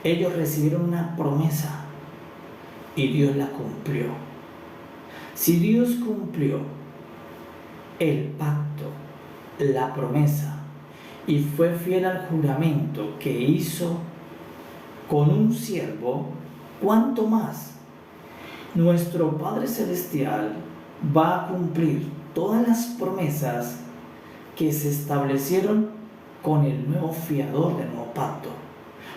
Ellos recibieron una promesa y Dios la cumplió. Si Dios cumplió el pacto, la promesa, y fue fiel al juramento que hizo con un siervo, ¿cuánto más nuestro Padre Celestial va a cumplir todas las promesas que se establecieron con el nuevo fiador del nuevo pacto?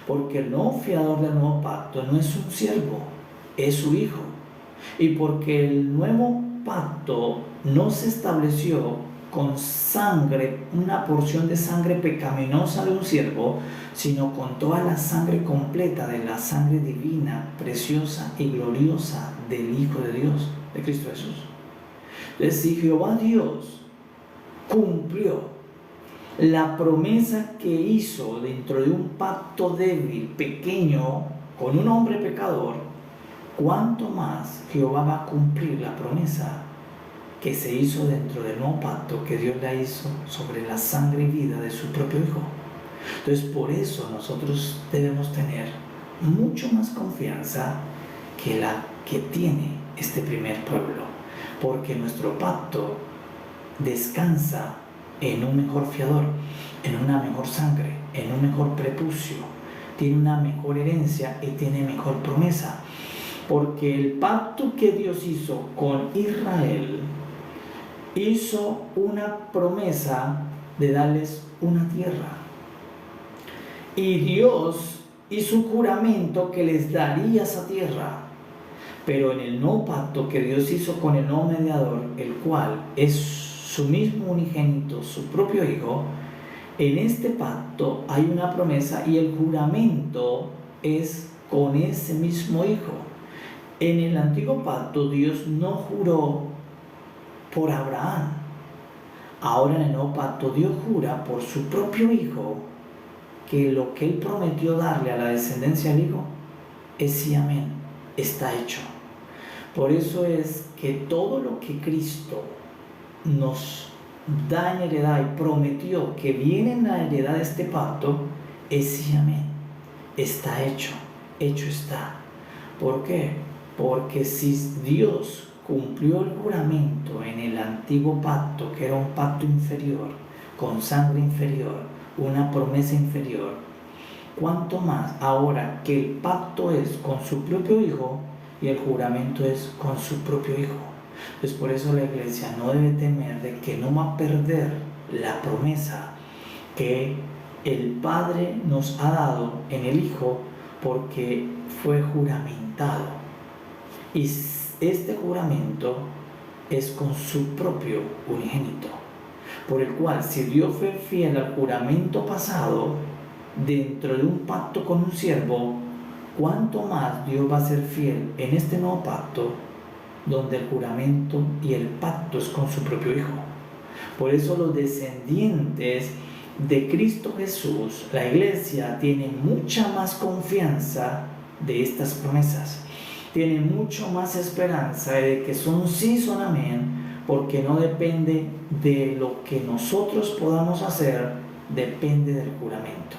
Porque el nuevo fiador del nuevo pacto no es un siervo, es su hijo. Y porque el nuevo pacto no se estableció con sangre, una porción de sangre pecaminosa de un siervo, sino con toda la sangre completa de la sangre divina, preciosa y gloriosa del Hijo de Dios, de Cristo Jesús. Entonces, si Jehová Dios cumplió la promesa que hizo dentro de un pacto débil, pequeño, con un hombre pecador, ¿cuánto más Jehová va a cumplir la promesa que se hizo dentro del nuevo pacto que Dios la hizo sobre la sangre y vida de su propio Hijo? Entonces, por eso nosotros debemos tener mucho más confianza que la que tiene este primer pueblo, porque nuestro pacto descansa en un mejor fiador, en una mejor sangre, en un mejor prepucio, tiene una mejor herencia y tiene mejor promesa, porque el pacto que Dios hizo con Israel hizo una promesa de darles una tierra, y Dios hizo un juramento que les daría esa tierra. Pero en el nuevo pacto que Dios hizo con el nuevo mediador, el cual es su mismo unigénito, su propio Hijo, En este pacto hay una promesa y el juramento es con ese mismo hijo. En el antiguo pacto Dios no juró por Abraham. Ahora en el nuevo pacto Dios jura por su propio hijo que lo que él prometió darle a la descendencia del hijo es sí, amén, está hecho. Por eso es que todo lo que Cristo nos da en heredad y prometió que viene en la heredad de este pacto es sí, amén, está hecho, hecho está. ¿Por qué? Porque si Dios cumplió el juramento en el antiguo pacto, que era un pacto inferior, con sangre inferior, una promesa inferior, ¿cuánto más ahora que el pacto es con su propio hijo y el juramento es con su propio hijo? Entonces por eso la iglesia no debe temer de que no va a perder la promesa que el Padre nos ha dado en el Hijo, porque fue juramentado. Y este juramento es con su propio unigénito, por el cual si Dios fue fiel al juramento pasado dentro de un pacto con un siervo, ¿cuánto más Dios va a ser fiel en este nuevo pacto, donde el juramento y el pacto es con su propio Hijo? Por eso los descendientes de Cristo Jesús, la iglesia, tiene mucha más confianza de estas promesas, tiene mucho más esperanza de que son sí, son amén, porque no depende de lo que nosotros podamos hacer, depende del juramento.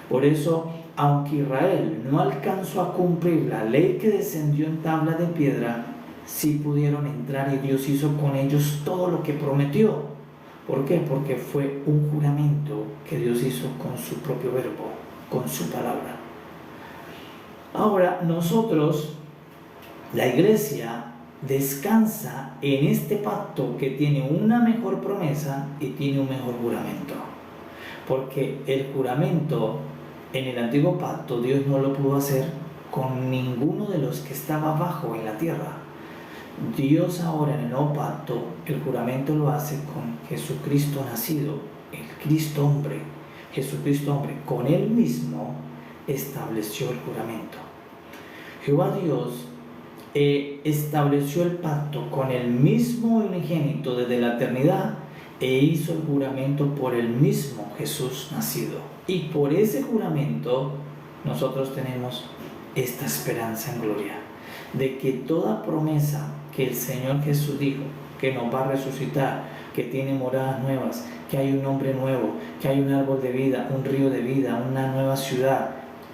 Por eso, aunque Israel no alcanzó a cumplir la ley que descendió en tabla de piedra, sí pudieron entrar y Dios hizo con ellos todo lo que prometió. ¿Por qué? Porque fue un juramento que Dios hizo con su propio verbo, con su palabra. Ahora nosotros, la iglesia, descansa en este pacto que tiene una mejor promesa y tiene un mejor juramento. Porque el juramento en el antiguo pacto Dios no lo pudo hacer con ninguno de los que estaba abajo en la tierra. Dios ahora en el nuevo pacto, el juramento lo hace con Jesucristo nacido, el Cristo hombre. Jesucristo hombre, con él mismo estableció el juramento. Jehová Dios estableció el pacto con el mismo unigénito desde la eternidad e hizo el juramento por el mismo Jesús nacido. Y por ese juramento nosotros tenemos esta esperanza en gloria, de que toda promesa que el Señor Jesús dijo, que nos va a resucitar, que tiene moradas nuevas, que hay un hombre nuevo, que hay un árbol de vida, un río de vida, una nueva ciudad,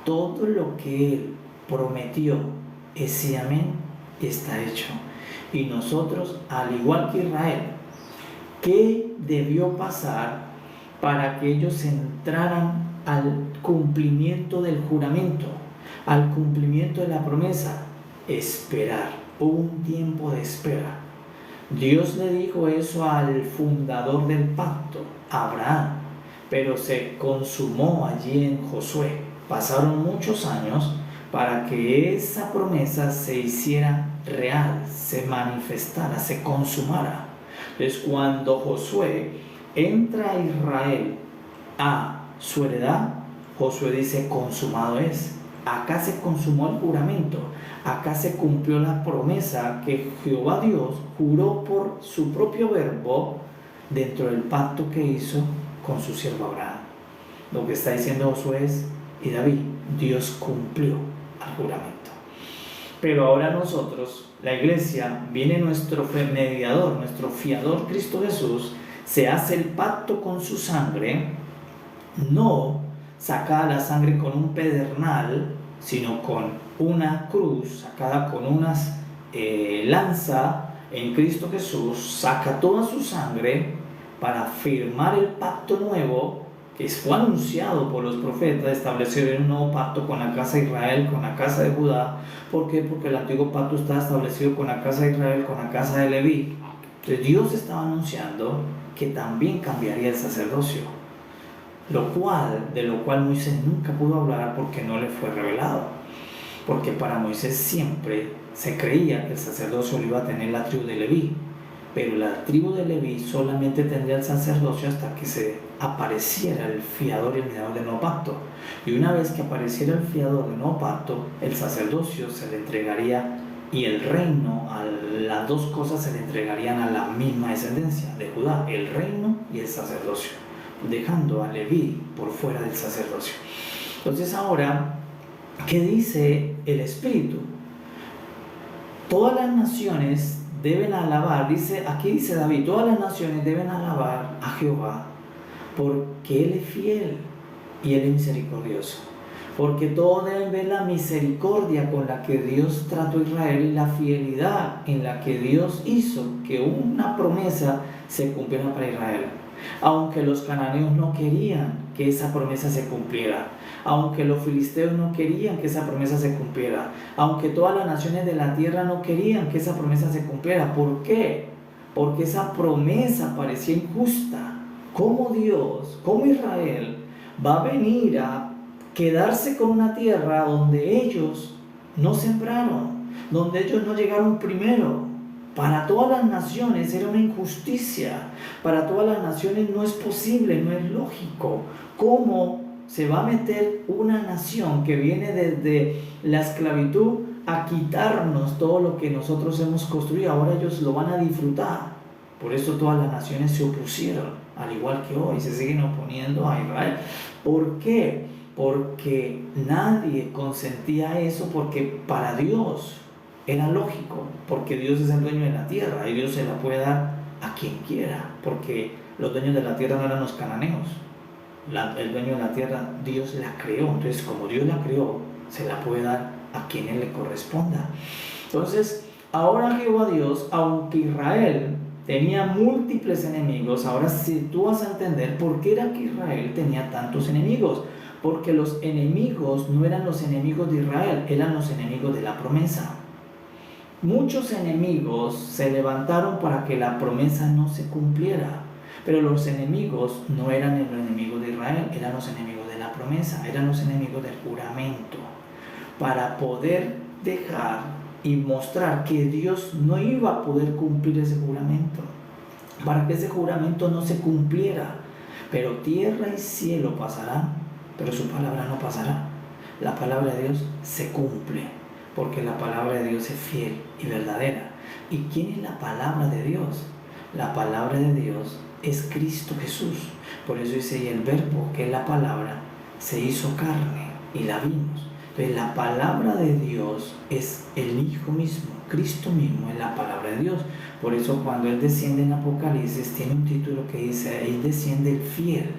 todo lo que Él prometió es sí, amén, está hecho. Y nosotros, al igual que Israel, ¿qué debió pasar para que ellos entraran al cumplimiento del juramento, al cumplimiento de la promesa? Esperar. Hubo un tiempo de espera. Dios le dijo eso al fundador del pacto, Abraham, pero se consumó allí en Josué. Pasaron muchos años para que esa promesa se hiciera real, se manifestara, se consumara. Entonces, cuando Josué entra a Israel a su heredad, Josué dice: consumado es. Acá se consumó el juramento, acá se cumplió la promesa que Jehová Dios juró por su propio verbo dentro del pacto que hizo con su siervo Abraham. Lo que está diciendo Josué y David, Dios cumplió el juramento. Pero ahora nosotros, la iglesia, viene nuestro mediador, nuestro fiador Cristo Jesús, se hace el pacto con su sangre, no sacada la sangre con un pedernal, sino con una cruz sacada con unas lanza en Cristo Jesús, saca toda su sangre para firmar el pacto nuevo que fue anunciado por los profetas, establecer un nuevo pacto con la casa de Israel, con la casa de Judá. ¿Por qué? Porque el antiguo pacto estaba establecido con la casa de Israel, con la casa de Leví. Entonces Dios estaba anunciando que también cambiaría el sacerdocio, de lo cual Moisés nunca pudo hablar porque no le fue revelado, porque para Moisés siempre se creía que el sacerdocio lo iba a tener la tribu de Leví, pero la tribu de Leví solamente tendría el sacerdocio hasta que se apareciera el fiador y el mediador del nuevo pacto. Y una vez que apareciera el fiador del nuevo pacto, el sacerdocio se le entregaría y el reino, las dos cosas se le entregarían a la misma descendencia de Judá, el reino y el sacerdocio, dejando a Leví por fuera del sacerdocio. Entonces ahora, ¿qué dice el Espíritu? Todas las naciones deben alabar, aquí dice David, todas las naciones deben alabar a Jehová, porque Él es fiel y Él es misericordioso. Porque todos deben ver la misericordia con la que Dios trató a Israel y la fidelidad en la que Dios hizo que una promesa se cumpliera para Israel. Aunque los cananeos no querían que esa promesa se cumpliera, aunque los filisteos no querían que esa promesa se cumpliera, aunque todas las naciones de la tierra no querían que esa promesa se cumpliera. ¿Por qué? Porque esa promesa parecía injusta. ¿Cómo Dios, cómo Israel va a venir a quedarse con una tierra donde ellos no sembraron, donde ellos no llegaron primero? Para todas las naciones era una injusticia. Para todas las naciones no es posible, no es lógico. ¿Cómo se va a meter una nación que viene desde la esclavitud a quitarnos todo lo que nosotros hemos construido? Ahora ellos lo van a disfrutar. Por eso todas las naciones se opusieron, al igual que hoy se siguen oponiendo a Israel. ¿Por qué? Porque nadie consentía eso, porque para Dios era lógico, porque Dios es el dueño de la tierra y Dios se la puede dar a quien quiera, porque los dueños de la tierra no eran los cananeos. El dueño de la tierra, Dios la creó. Entonces, como Dios la creó, se la puede dar a quien Él le corresponda. Entonces, ahora Jehová Dios, aunque Israel tenía múltiples enemigos, ahora si tú vas a entender por qué era que Israel tenía tantos enemigos. Porque los enemigos no eran los enemigos de Israel, eran los enemigos de la promesa. Muchos enemigos se levantaron para que la promesa no se cumpliera, pero los enemigos no eran los enemigos de Israel, eran los enemigos de la promesa, eran los enemigos del juramento, para poder dejar y mostrar que Dios no iba a poder cumplir ese juramento, para que ese juramento no se cumpliera. Pero tierra y cielo pasarán, pero su palabra no pasará. La palabra de Dios se cumple, porque la palabra de Dios es fiel y verdadera. ¿Y quién es la palabra de Dios? La palabra de Dios es Cristo Jesús. Por eso dice, y el verbo, que es la palabra, se hizo carne y la vimos. Entonces la palabra de Dios es el Hijo mismo, Cristo mismo es la palabra de Dios. Por eso cuando Él desciende en Apocalipsis tiene un título que dice, Él desciende el fiel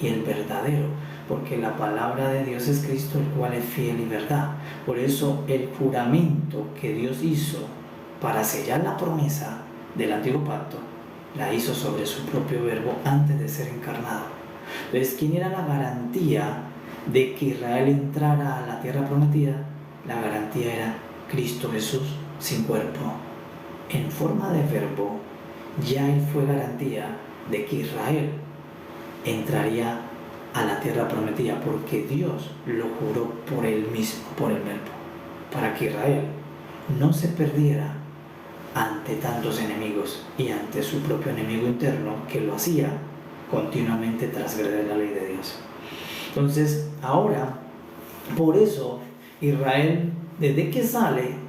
y el verdadero, porque la palabra de Dios es Cristo, el cual es fiel y verdad. Por eso el juramento que Dios hizo para sellar la promesa del antiguo pacto, la hizo sobre su propio verbo antes de ser encarnado. Entonces, ¿quién era la garantía de que Israel entrara a la tierra prometida? La garantía era Cristo Jesús sin cuerpo, en forma de verbo. Ya Él fue garantía de que Israel entraría a la tierra prometida, porque Dios lo juró por Él mismo, por el verbo, para que Israel no se perdiera ante tantos enemigos y ante su propio enemigo interno que lo hacía continuamente transgredir la ley de Dios. Entonces, ahora, por eso Israel, desde que sale,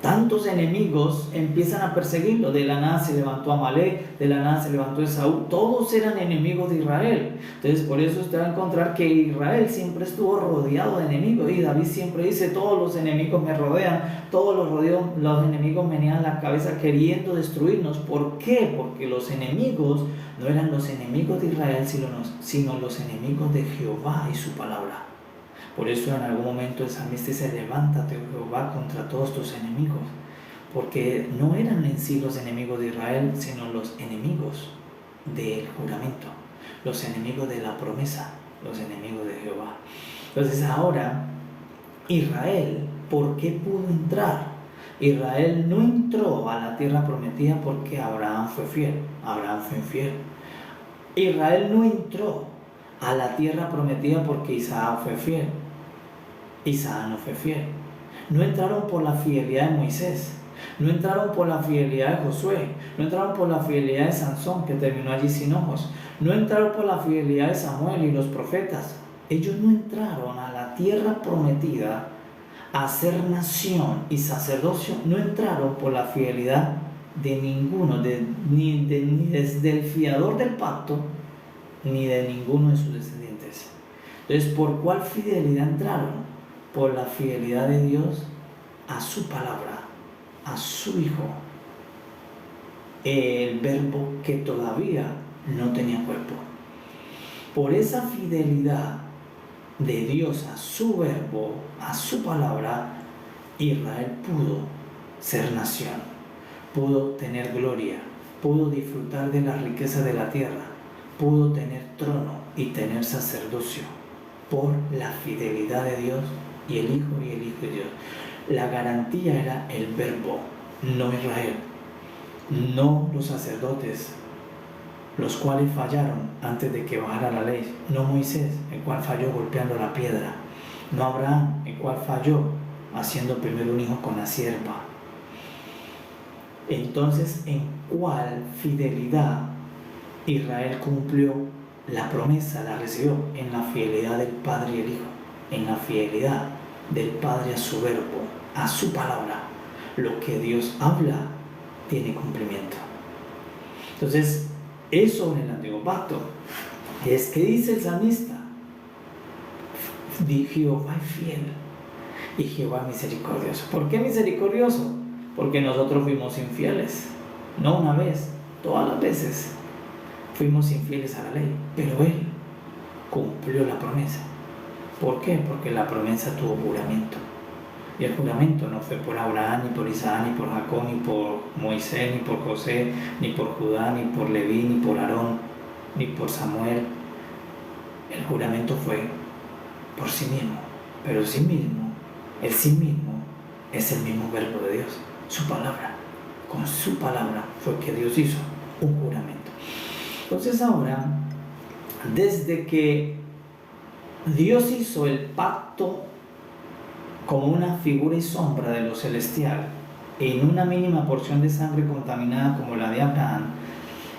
tantos enemigos empiezan a perseguirlo. De la nada se levantó Amalek, de la nada se levantó Esaú. Todos eran enemigos de Israel. Entonces, por eso usted va a encontrar que Israel siempre estuvo rodeado de enemigos. Y David siempre dice, todos los enemigos me rodean, todos los enemigos me niegan la cabeza queriendo destruirnos. ¿Por qué? Porque los enemigos no eran los enemigos de Israel, sino los enemigos de Jehová y su palabra. Por eso en algún momento el salmista dice, levántate, Jehová, contra todos tus enemigos. Porque no eran en sí los enemigos de Israel, sino los enemigos del juramento, los enemigos de la promesa, los enemigos de Jehová. Entonces ahora, Israel, ¿por qué pudo entrar? Israel no entró a la tierra prometida porque Abraham fue fiel. Abraham fue infiel. Israel no entró a la tierra prometida porque Isaac fue fiel. Isaac no fue fiel. No entraron por la fidelidad de Moisés, no entraron por la fidelidad de Josué, no entraron por la fidelidad de Sansón, que terminó allí sin ojos, No entraron por la fidelidad de Samuel y los profetas. Ellos no entraron a la tierra prometida a ser nación y sacerdocio. No entraron por la fidelidad de ninguno, ni desde el fiador del pacto, ni de ninguno de sus descendientes. Entonces, ¿por cuál fidelidad entraron? Por la fidelidad de Dios a su palabra, a su Hijo, el Verbo que todavía no tenía cuerpo. Por esa fidelidad de Dios a su Verbo, a su palabra, Israel pudo ser nación, pudo tener gloria, pudo disfrutar de la riqueza de la tierra, pudo tener trono y tener sacerdocio, por la fidelidad de Dios y el Hijo de Dios. La garantía era el Verbo, no Israel, no los sacerdotes, los cuales fallaron antes de que bajara la ley, no Moisés, el cual falló golpeando la piedra, no Abraham, el cual falló haciendo primero un hijo con la sierva. Entonces, ¿en cuál fidelidad Israel cumplió la promesa? La recibió en la fidelidad del Padre y el Hijo, en la fidelidad del Padre a su Verbo, a su palabra. Lo que Dios habla tiene cumplimiento. Entonces, eso en el antiguo pacto es que dice el salmista: Jehová es fiel y Jehová es misericordioso. ¿Por qué misericordioso? Porque nosotros fuimos infieles, no una vez, todas las veces fuimos infieles a la ley, pero Él cumplió la promesa. ¿Por qué? Porque la promesa tuvo juramento. Y el juramento no fue por Abraham, ni por Isaac, ni por Jacob, ni por Moisés, ni por José, ni por Judá, ni por Leví, ni por Aarón, ni por Samuel. El juramento fue por sí mismo, pero el sí mismo es el mismo Verbo de Dios, su palabra. Con su palabra fue que Dios hizo un juramento. Entonces ahora, desde que Dios hizo el pacto como una figura y sombra de lo celestial, en una mínima porción de sangre contaminada como la de Abraham,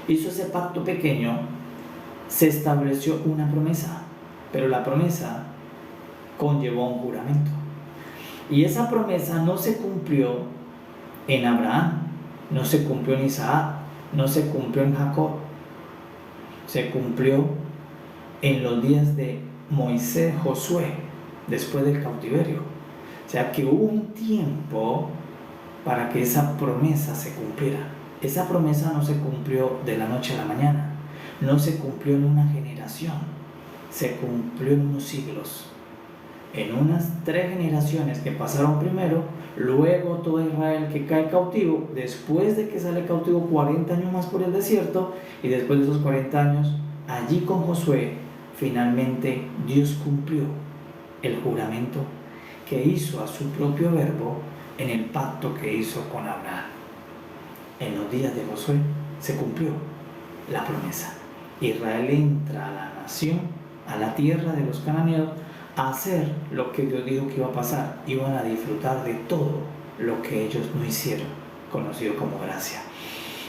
hizo ese pacto pequeño, se estableció una promesa, pero la promesa conllevó un juramento. Y esa promesa no se cumplió en Abraham, no se cumplió en Isaac, no se cumplió en Jacob, se cumplió en los días de Moisés, Josué, después del cautiverio. O sea que hubo un tiempo para que esa promesa se cumpliera. Esa promesa no se cumplió de la noche a la mañana, no se cumplió en una generación, se cumplió en unos siglos, en unas 3 generaciones que pasaron primero, luego todo Israel que cae cautivo, después de que sale cautivo 40 años más por el desierto, y después de esos 40 años, allí con Josué, finalmente Dios cumplió el juramento que hizo a su propio Verbo en el pacto que hizo con Abraham. En los días de Josué se cumplió la promesa. Israel entra a la nación, a la tierra de los cananeos, a hacer lo que Dios dijo que iba a pasar. Iban a disfrutar de todo lo que ellos no hicieron, conocido como gracia.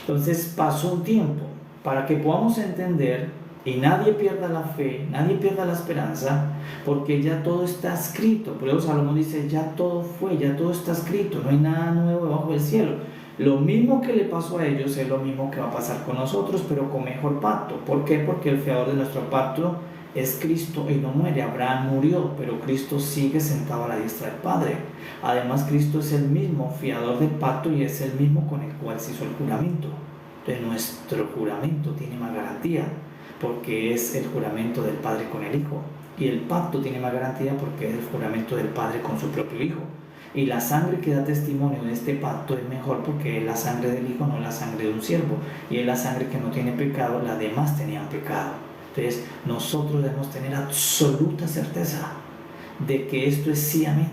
Entonces pasó un tiempo para que podamos entender, y nadie pierda la fe, nadie pierda la esperanza, porque ya todo está escrito. Por eso Salomón dice: ya todo fue, ya todo está escrito, no hay nada nuevo debajo del cielo. Lo mismo que le pasó a ellos es lo mismo que va a pasar con nosotros, pero con mejor pacto. ¿Por qué? Porque el fiador de nuestro pacto es Cristo y no muere. Abraham murió, pero Cristo sigue sentado a la diestra del Padre. Además, Cristo es el mismo fiador del pacto y es el mismo con el cual se hizo el juramento. Entonces, nuestro juramento tiene más garantía, porque es el juramento del Padre con el Hijo, y el pacto tiene más garantía porque es el juramento del Padre con su propio Hijo, y la sangre que da testimonio de este pacto es mejor porque es la sangre del Hijo, no la sangre de un siervo, y es la sangre que no tiene pecado, las demás tenían pecado. Entonces nosotros debemos tener absoluta certeza de que esto es sí, amén,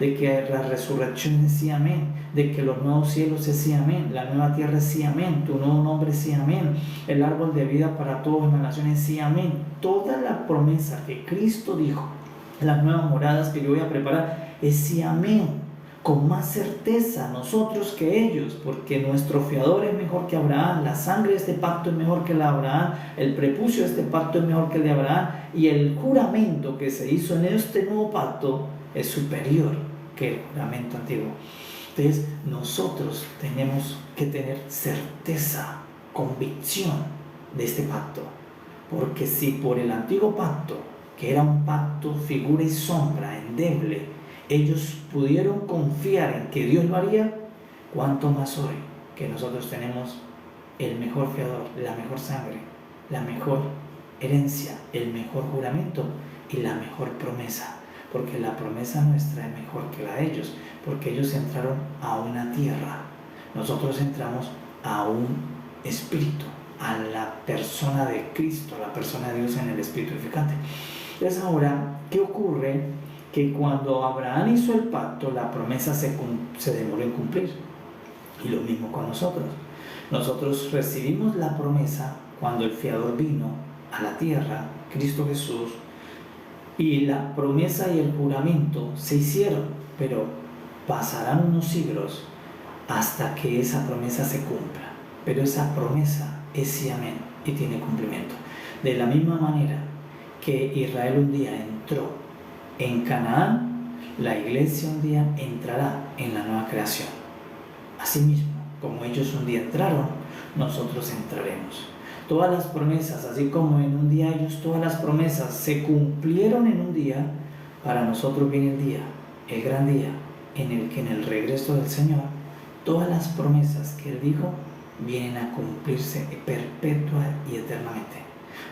de que la resurrección es sí, amén, de que los nuevos cielos es sí, amén, la nueva tierra es sí, amén, tu nuevo nombre es sí, amén, el árbol de vida para todos en las naciones es sí, amén. Toda la promesa que Cristo dijo, las nuevas moradas que yo voy a preparar, es sí, amén, con más certeza nosotros que ellos, porque nuestro fiador es mejor que Abraham, la sangre de este pacto es mejor que la de Abraham, el prepucio de este pacto es mejor que el de Abraham, y el juramento que se hizo en este nuevo pacto es superior que el juramento antiguo. Entonces nosotros tenemos que tener certeza, convicción de este pacto, porque si por el antiguo pacto, que era un pacto figura y sombra, endeble, ellos pudieron confiar en que Dios lo haría, ¿cuánto más hoy que nosotros tenemos el mejor fiador, la mejor sangre, la mejor herencia, el mejor juramento y la mejor promesa? Porque la promesa nuestra es mejor que la de ellos, porque ellos entraron a una tierra, nosotros entramos a un espíritu, a la persona de Cristo, la persona de Dios en el espíritu edificante. Entonces ahora, ¿qué ocurre? Que cuando Abraham hizo el pacto, la promesa se demoró en cumplir. Y lo mismo con nosotros. Nosotros recibimos la promesa cuando el fiador vino a la tierra, Cristo Jesús, y la promesa y el juramento se hicieron, pero pasarán unos siglos hasta que esa promesa se cumpla. Pero esa promesa es sí, amén, y tiene cumplimiento. De la misma manera que Israel un día entró en Canaán, la iglesia un día entrará en la nueva creación. Asimismo, como ellos un día entraron, nosotros entraremos. Todas las promesas, así como en un día ellos, todas las promesas se cumplieron en un día, para nosotros viene el día, el gran día, en el que en el regreso del Señor, todas las promesas que Él dijo vienen a cumplirse perpetua y eternamente.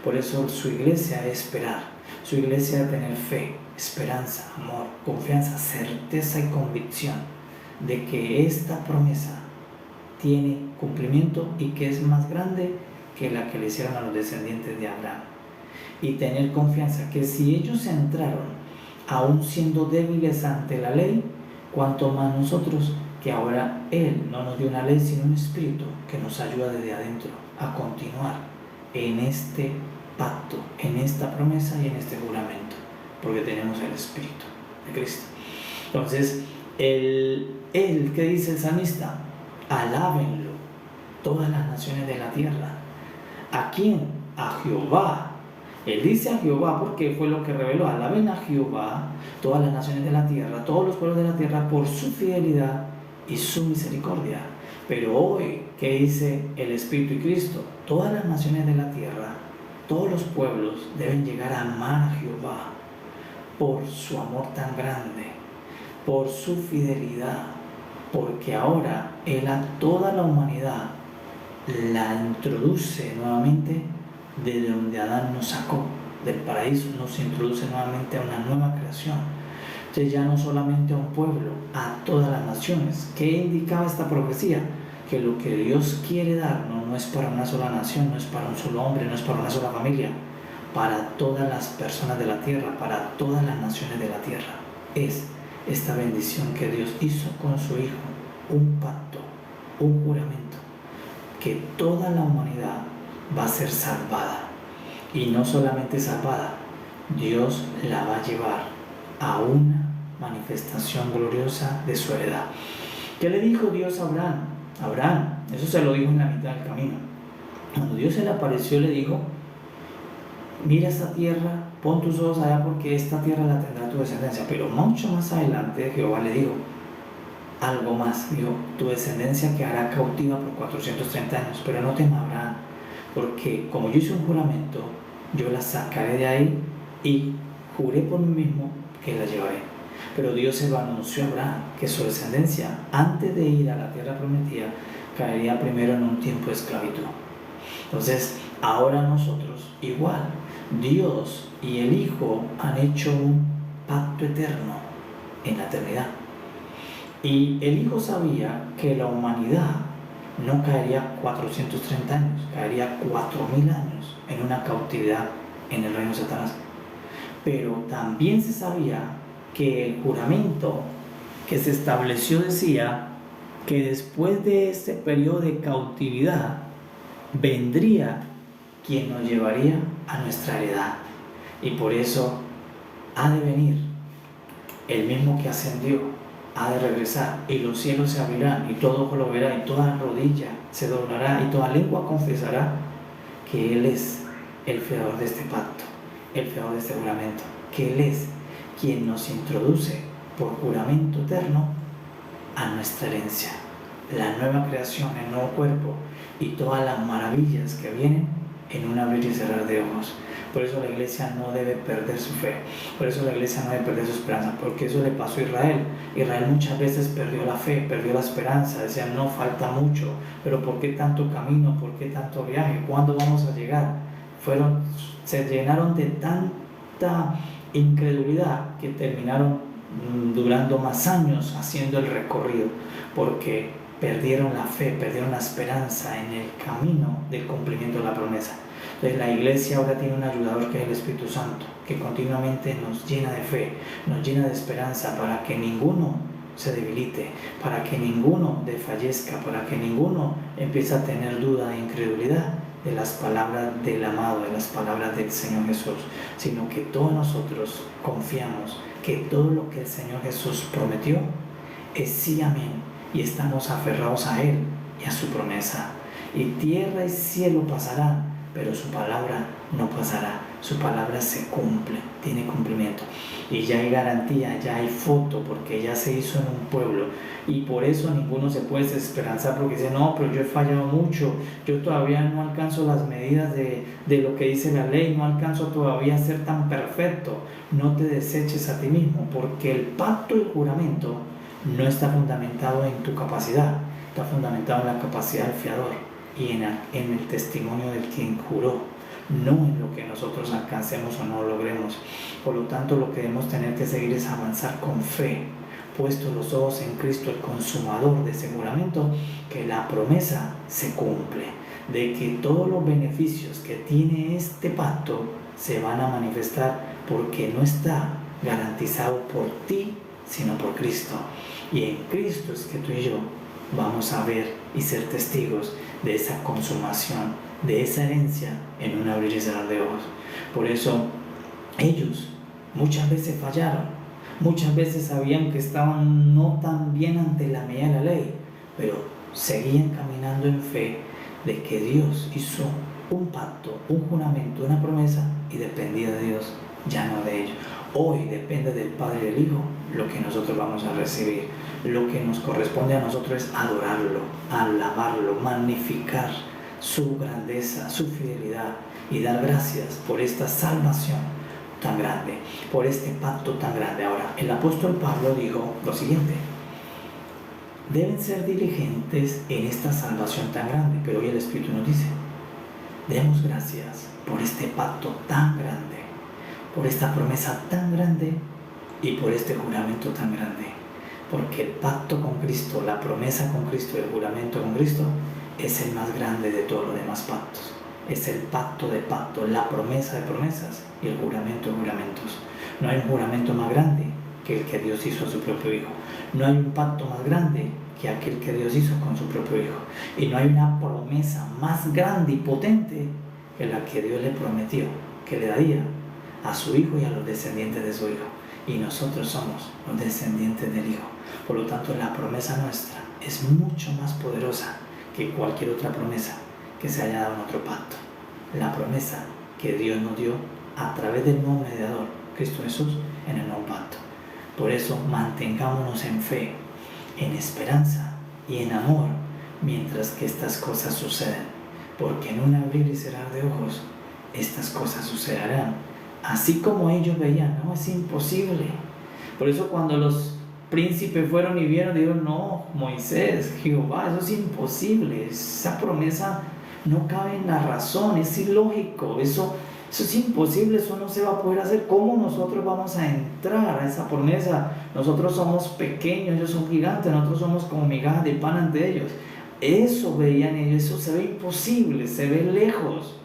Por eso su iglesia es esperar, su iglesia es tener fe, esperanza, amor, confianza, certeza y convicción de que esta promesa tiene cumplimiento y que es más grande que la que le hicieron a los descendientes de Abraham. Y tener confianza que si ellos entraron aún siendo débiles ante la ley, cuanto más nosotros, que ahora Él no nos dio una ley sino un espíritu que nos ayuda desde adentro a continuar en este pacto, en esta promesa y en este juramento, porque tenemos el espíritu de Cristo. Entonces, ¿qué dice el salmista? Alábenlo todas las naciones de la tierra. ¿A quién? A Jehová. Él dice a Jehová porque fue lo que reveló. Alaben a Jehová todas las naciones de la tierra, todos los pueblos de la tierra, por su fidelidad y su misericordia. Pero hoy, ¿qué dice el Espíritu y Cristo? Todas las naciones de la tierra, todos los pueblos deben llegar a amar a Jehová por su amor tan grande, por su fidelidad, porque ahora Él a toda la humanidad la introduce nuevamente desde donde Adán nos sacó del paraíso, nos introduce nuevamente a una nueva creación. Entonces ya no solamente a un pueblo, a todas las naciones. ¿Qué indicaba esta profecía? Que lo que Dios quiere darnos no es para una sola nación, no es para un solo hombre, no es para una sola familia, para todas las personas de la tierra, para todas las naciones de la tierra. Es esta bendición que Dios hizo con su Hijo, un pacto, un juramento, que toda la humanidad va a ser salvada. Y no solamente salvada, Dios la va a llevar a una manifestación gloriosa de su heredad. ¿Qué le dijo Dios a Abraham? Abraham, eso se lo dijo en la mitad del camino. Cuando Dios se le apareció, le dijo: mira esta tierra, pon tus ojos allá porque esta tierra la tendrá tu descendencia. Pero mucho más adelante Jehová le dijo algo más. Dijo: tu descendencia quedará cautiva por 430 años. Pero no temas, Abraham, porque como yo hice un juramento, yo la sacaré de ahí y juré por mí mismo que la llevaré. Pero Dios se lo anunció a Abraham, que su descendencia, antes de ir a la tierra prometida, caería primero en un tiempo de esclavitud. Entonces, ahora nosotros, igual, Dios y el Hijo han hecho un pacto eterno en la eternidad. Y el Hijo sabía que la humanidad no caería 430 años, caería 4000 años en una cautividad en el reino de Satanás. Pero también se sabía que el juramento que se estableció decía que después de este periodo de cautividad vendría quien nos llevaría a nuestra heredad. Y por eso ha de venir el mismo que ascendió, ha de regresar, y los cielos se abrirán, y todo ojo lo verá, y toda rodilla se doblará, y toda lengua confesará que Él es el fiador de este pacto, el fiador de este juramento, que Él es quien nos introduce por juramento eterno a nuestra herencia, la nueva creación, el nuevo cuerpo y todas las maravillas que vienen en un abrir y cerrar de ojos. Por eso la iglesia no debe perder su fe, por eso la iglesia no debe perder su esperanza, porque eso le pasó a Israel. Israel muchas veces perdió la fe, perdió la esperanza, decían no, falta mucho, pero ¿por qué tanto camino? ¿Por qué tanto viaje? ¿Cuándo vamos a llegar? Se llenaron de tanta incredulidad que terminaron durando más años haciendo el recorrido, porque perdieron la fe, perdieron la esperanza en el camino del cumplimiento de la promesa. Entonces la iglesia ahora tiene un ayudador que es el Espíritu Santo, que continuamente nos llena de fe, nos llena de esperanza para que ninguno se debilite, para que ninguno desfallezca, para que ninguno empiece a tener duda e incredulidad de las palabras del amado, de las palabras del Señor Jesús, sino que todos nosotros confiamos que todo lo que el Señor Jesús prometió es sí, amén, y estamos aferrados a Él y a su promesa. Y tierra y cielo pasarán, pero su palabra no pasará, su palabra se cumple, tiene cumplimiento. Y ya hay garantía, ya hay foto, porque ya se hizo en un pueblo. Y por eso ninguno se puede desesperanzar, porque dice, no, pero yo he fallado mucho, yo todavía no alcanzo las medidas de lo que dice la ley, no alcanzo todavía a ser tan perfecto. No te deseches a ti mismo, porque el pacto y el juramento no está fundamentado en tu capacidad, está fundamentado en la capacidad del fiador y en el testimonio del quien juró, no en lo que nosotros alcancemos o no logremos. Por lo tanto, lo que debemos tener que seguir es avanzar con fe, puestos los ojos en Cristo, el consumador de ese juramento, que la promesa se cumple, de que todos los beneficios que tiene este pacto se van a manifestar, porque no está garantizado por ti, sino por Cristo. Y en Cristo es que tú y yo vamos a ver y ser testigos de esa consumación, de esa herencia en un abrir y cerrar de ojos. Por eso ellos muchas veces fallaron, muchas veces sabían que estaban no tan bien ante la medida de la ley, pero seguían caminando en fe de que Dios hizo un pacto, un juramento, una promesa, y dependía de Dios, ya no de ellos. Hoy depende del Padre y del Hijo lo que nosotros vamos a recibir. Lo que nos corresponde a nosotros es adorarlo, alabarlo, magnificar su grandeza, su fidelidad, y dar gracias por esta salvación tan grande, por este pacto tan grande. Ahora, el apóstol Pablo dijo lo siguiente: deben ser diligentes en esta salvación tan grande, pero hoy el Espíritu nos dice, demos gracias por este pacto tan grande, por esta promesa tan grande y por este juramento tan grande, porque el pacto con Cristo, la promesa con Cristo, el juramento con Cristo es el más grande de todos los demás pactos. Es el pacto de pactos, la promesa de promesas y el juramento de juramentos. No hay un juramento más grande que el que Dios hizo a su propio Hijo. No hay un pacto más grande que aquel que Dios hizo con su propio Hijo. Y no hay una promesa más grande y potente que la que Dios le prometió, que le daría a su Hijo y a los descendientes de su Hijo. Y nosotros somos los descendientes del Hijo. Por lo tanto, la promesa nuestra es mucho más poderosa que cualquier otra promesa que se haya dado en otro pacto. La promesa que Dios nos dio a través del nuevo mediador, Cristo Jesús, en el nuevo pacto. Por eso, mantengámonos en fe, en esperanza y en amor mientras que estas cosas suceden, porque en un abrir y cerrar de ojos estas cosas sucederán así como ellos veían. No, es imposible. Por eso cuando los príncipes fueron y vieron, dijeron, no, Moisés, Jehová, eso es imposible, esa promesa no cabe en la razón, es ilógico, eso es imposible, eso no se va a poder hacer. ¿Cómo nosotros vamos a entrar a esa promesa? Nosotros somos pequeños, ellos son gigantes, nosotros somos como migajas de pan ante ellos. Eso veían ellos, eso se ve imposible, se ve lejos,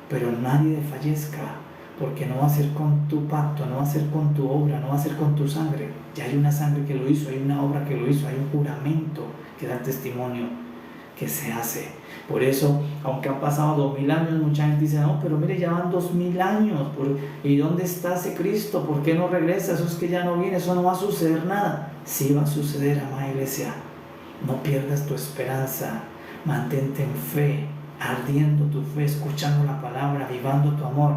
pero nadie desfallezca, porque no va a ser con tu pacto, no va a ser con tu obra, no va a ser con tu sangre. Ya hay una sangre que lo hizo, hay una obra que lo hizo, hay un juramento que da testimonio que se hace. Por eso, aunque han pasado 2000 años, mucha gente dice, no, pero mire, ya van 2000 años, ¿y dónde está ese Cristo? ¿Por qué no regresa? Eso es que ya no viene, eso no va a suceder nada. Sí va a suceder, amada iglesia. No pierdas tu esperanza, mantente en fe, ardiendo tu fe, escuchando la palabra, vivando tu amor,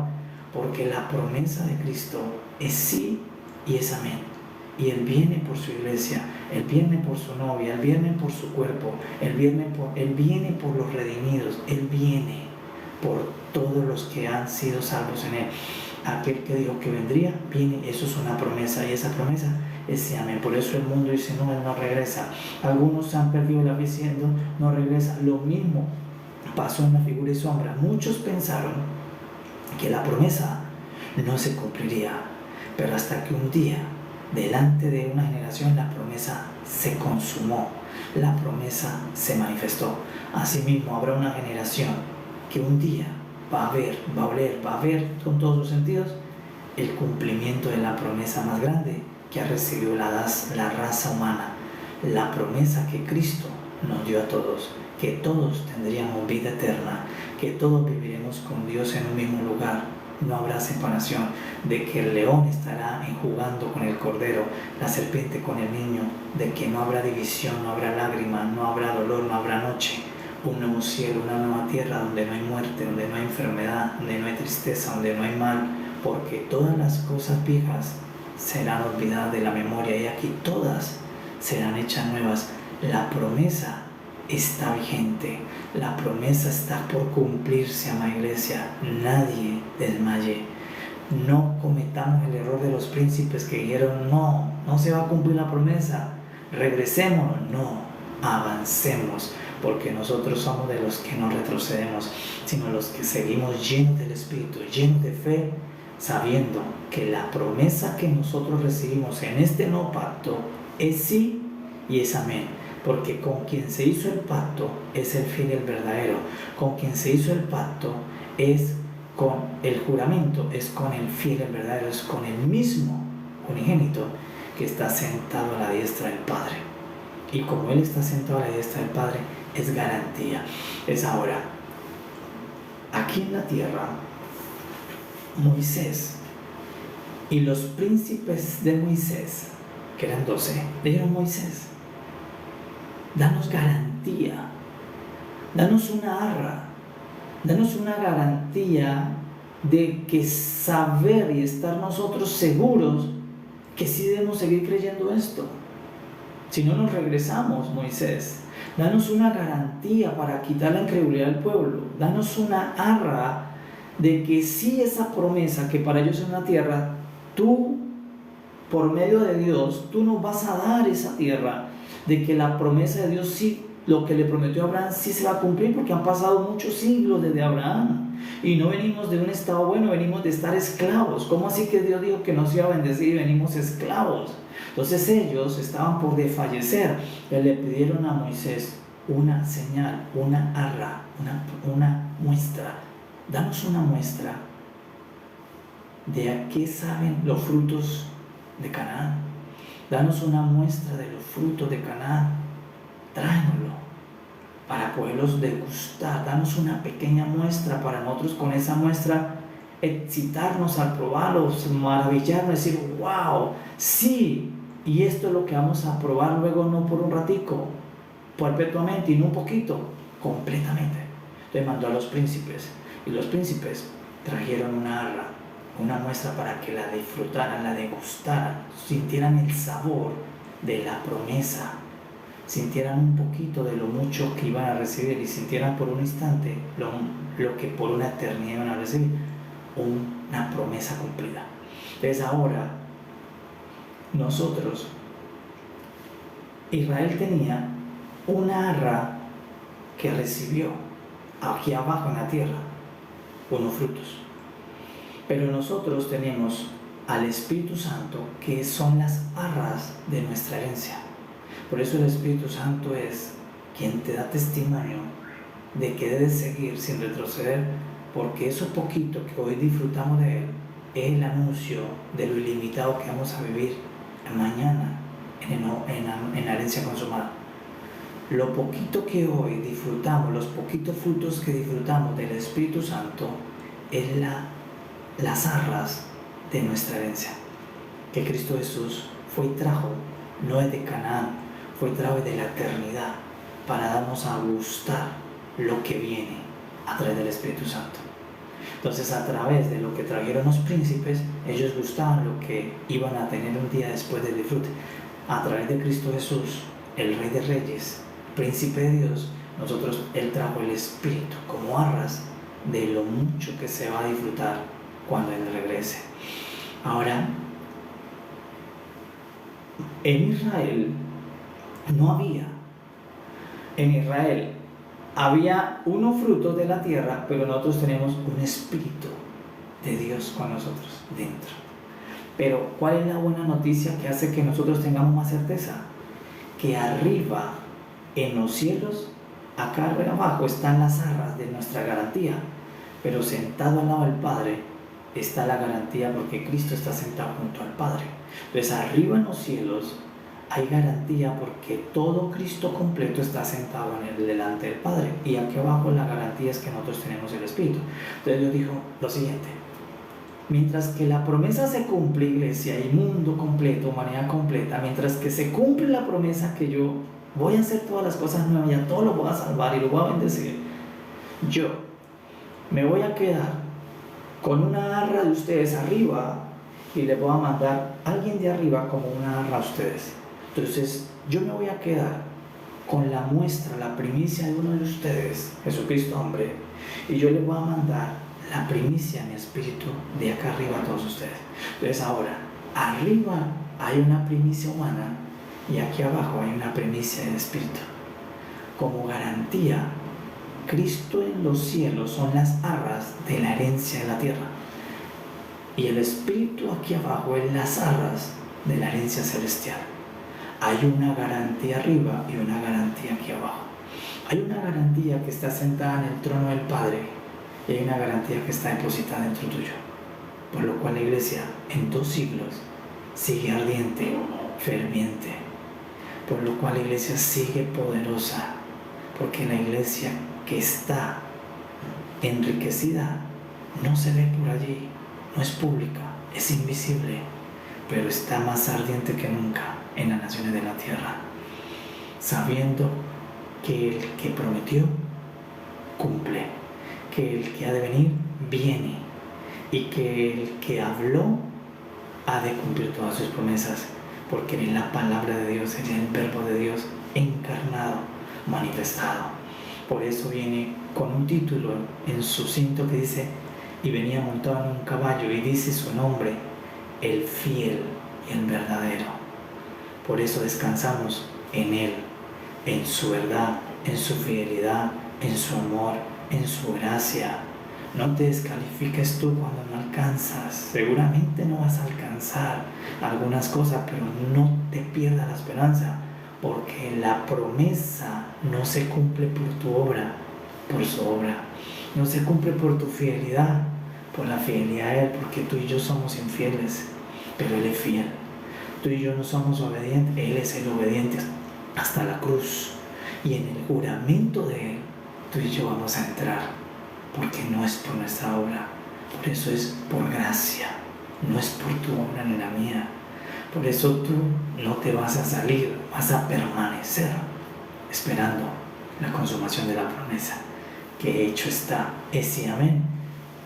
porque la promesa de Cristo es sí y es amén. Y Él viene por su iglesia, Él viene por su novia, Él viene por su cuerpo, Él viene por los redimidos, Él viene por todos los que han sido salvos en Él. Aquel que dijo que vendría, viene, eso es una promesa, y esa promesa es sí, amén. Por eso el mundo dice, no, Él no regresa. Algunos han perdido la fe diciendo, no regresa. Lo mismo pasó en la figura y sombra. Muchos pensaron que la promesa no se cumpliría, pero hasta que un día, delante de una generación, la promesa se consumó, la promesa se manifestó. Asimismo, habrá una generación que un día va a ver con todos sus sentidos el cumplimiento de la promesa más grande que ha recibido la raza humana, la promesa que Cristo nos dio a todos, que todos tendríamos vida eterna, que todos viviremos con Dios en un mismo lugar. No habrá separación, de que el león estará enjugando con el cordero, la serpiente con el niño, de que no habrá división, no habrá lágrima, no habrá dolor, no habrá noche, un nuevo cielo, una nueva tierra donde no hay muerte, donde no hay enfermedad, donde no hay tristeza, donde no hay mal, porque todas las cosas viejas serán olvidadas de la memoria y aquí todas serán hechas nuevas. La promesa está vigente, la promesa está por cumplirse, amada iglesia. Nadie desmaye, no cometamos el error de los príncipes que dijeron, no se va a cumplir la promesa, regresemos. No, avancemos, porque nosotros somos de los que no retrocedemos, sino los que seguimos llenos del Espíritu, llenos de fe, sabiendo que la promesa que nosotros recibimos en este nuevo pacto es sí y es amén. Porque con quien se hizo el pacto es el fiel y el verdadero. Con quien se hizo el pacto es con el juramento, es con el fiel y el verdadero, es con el mismo unigénito que está sentado a la diestra del Padre. Y como Él está sentado a la diestra del Padre, es garantía. Es ahora, aquí en la tierra, Moisés y los príncipes de Moisés, que eran 12, le dijeron: Moisés, danos garantía, danos una arra, danos una garantía de que saber y estar nosotros seguros que sí debemos seguir creyendo esto. Si no nos regresamos, Moisés, danos una garantía para quitar la incredulidad del pueblo, danos una arra de que sí esa promesa que para ellos es una tierra, tú, por medio de Dios, tú nos vas a dar esa tierra, de que la promesa de Dios sí, lo que le prometió a Abraham sí se va a cumplir, porque han pasado muchos siglos desde Abraham y no venimos de un estado bueno, venimos de estar esclavos. ¿Cómo así que Dios dijo que nos iba a bendecir y venimos esclavos? Entonces ellos estaban por desfallecer y le pidieron a Moisés una señal, una arra, una muestra. Danos una muestra de a qué saben los frutos de Canaán. Danos una muestra de los frutos de Canaán, tráenoslo para poderlos degustar. Danos una pequeña muestra para nosotros, con esa muestra excitarnos al probarlos, maravillarnos, decir: wow, sí, y esto es lo que vamos a probar luego, no por un ratico, perpetuamente, y no un poquito, completamente. Entonces mandó a los príncipes, y los príncipes trajeron una arra, una muestra para que la disfrutaran, la degustaran, sintieran el sabor de la promesa, sintieran un poquito de lo mucho que iban a recibir y sintieran por un instante lo que por una eternidad iban a recibir, una promesa cumplida. Entonces ahora nosotros, Israel tenía una arra que recibió aquí abajo en la tierra unos frutos. Pero nosotros tenemos al Espíritu Santo, que son las arras de nuestra herencia. Por eso el Espíritu Santo es quien te da testimonio de que debes seguir sin retroceder, porque eso poquito que hoy disfrutamos de Él es el anuncio de lo ilimitado que vamos a vivir mañana en la herencia consumada. lo poquito que hoy disfrutamos, los poquitos frutos que disfrutamos del Espíritu Santo, es las arras de nuestra herencia, que Cristo Jesús fue y trajo, no es de Canaán, fue y trajo de la eternidad, para darnos a gustar lo que viene a través del Espíritu Santo. Entonces, a través de lo que trajeron los príncipes, ellos gustaban lo que iban a tener un día después del disfrute. A través de Cristo Jesús, el Rey de Reyes, Príncipe de Dios, Él trajo el Espíritu como arras de lo mucho que se va a disfrutar cuando Él regrese. Ahora, en Israel no había. En Israel había unos frutos de la tierra, pero nosotros tenemos un Espíritu de Dios con nosotros dentro. Pero ¿cuál es la buena noticia que hace que nosotros tengamos más certeza? Que arriba, en los cielos, acá abajo están las arras de nuestra garantía, pero sentado al lado del Padre está la garantía, porque Cristo está sentado junto al Padre. Entonces, arriba en los cielos hay garantía, porque todo Cristo completo está sentado delante del Padre, y aquí abajo la garantía es que nosotros tenemos el Espíritu. Entonces Dios dijo lo siguiente: mientras que la promesa se cumple, iglesia, y mundo completo, humanidad completa, mientras que se cumple la promesa que yo voy a hacer todas las cosas nuevas y a todos los voy a salvar y los voy a bendecir, yo me voy a quedar con una arra de ustedes arriba, y les voy a mandar a alguien de arriba como una arra a ustedes. Entonces yo me voy a quedar con la muestra, la primicia de uno de ustedes, Jesucristo hombre, y yo les voy a mandar la primicia, mi Espíritu, de acá arriba a todos ustedes. Entonces ahora, arriba hay una primicia humana y aquí abajo hay una primicia del Espíritu. Como garantía, Cristo en los cielos son las arras de la herencia de la tierra, y el Espíritu aquí abajo es las arras de la herencia celestial. Hay una garantía arriba y una garantía aquí abajo. Hay una garantía que está sentada en el trono del Padre, y hay una garantía que está depositada dentro tuyo. Por lo cual la iglesia en 2 siglos sigue ardiente, ferviente. Por lo cual la iglesia sigue poderosa, porque la iglesia que está enriquecida no se ve por allí, no es pública, es invisible, pero está más ardiente que nunca en las naciones de la tierra, sabiendo que el que prometió cumple, que el que ha de venir viene, y que el que habló ha de cumplir todas sus promesas, porque Él es la palabra de Dios, Él es el verbo de Dios encarnado, manifestado. Por eso viene con un título en su cinto que dice: y venía montado en un caballo, y dice su nombre, el fiel y el verdadero. Por eso descansamos en Él, en su verdad, en su fidelidad, en su amor, en su gracia. No te descalifiques tú cuando no alcanzas. Seguramente no vas a alcanzar algunas cosas, pero no te pierdas la esperanza, porque la promesa no se cumple por tu obra, por su obra. No se cumple por tu fidelidad, por la fidelidad de Él, porque tú y yo somos infieles, pero Él es fiel. Tú y yo no somos obedientes, Él es el obediente hasta la cruz. Y en el juramento de Él, tú y yo vamos a entrar, porque no es por nuestra obra, por eso es por gracia, no es por tu obra ni la mía. Por eso tú no te vas a salir, vas a permanecer esperando la consumación de la promesa, que hecho está, es y amén.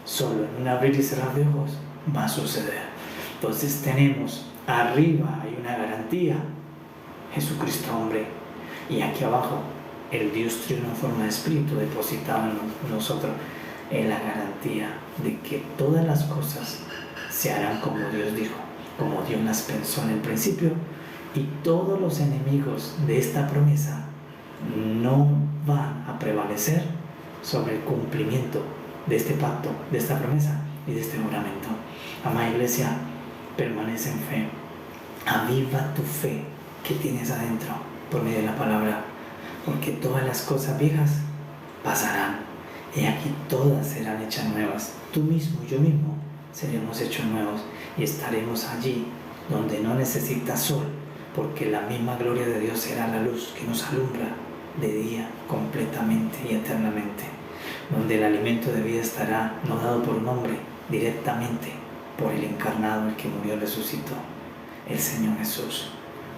Solo en un abrir y cerrar de ojos va a suceder. Entonces tenemos arriba hay una garantía, Jesucristo hombre, y aquí abajo el Dios trino en forma de Espíritu depositado en nosotros, en la garantía de que todas las cosas se harán como Dios dijo, como Dios las pensó en el principio, y todos los enemigos de esta promesa no van a prevalecer sobre el cumplimiento de este pacto, de esta promesa y de este juramento. Amada iglesia, permanece en fe, aviva tu fe que tienes adentro por medio de la palabra, porque todas las cosas viejas pasarán y aquí todas serán hechas nuevas. Tú mismo, yo mismo seremos hechos nuevos y estaremos allí donde no necesitas sol, porque la misma gloria de Dios será la luz que nos alumbra de día completamente y eternamente, donde el alimento de vida estará no dado por un hombre, directamente por el encarnado, el que murió y resucitó, el Señor Jesús.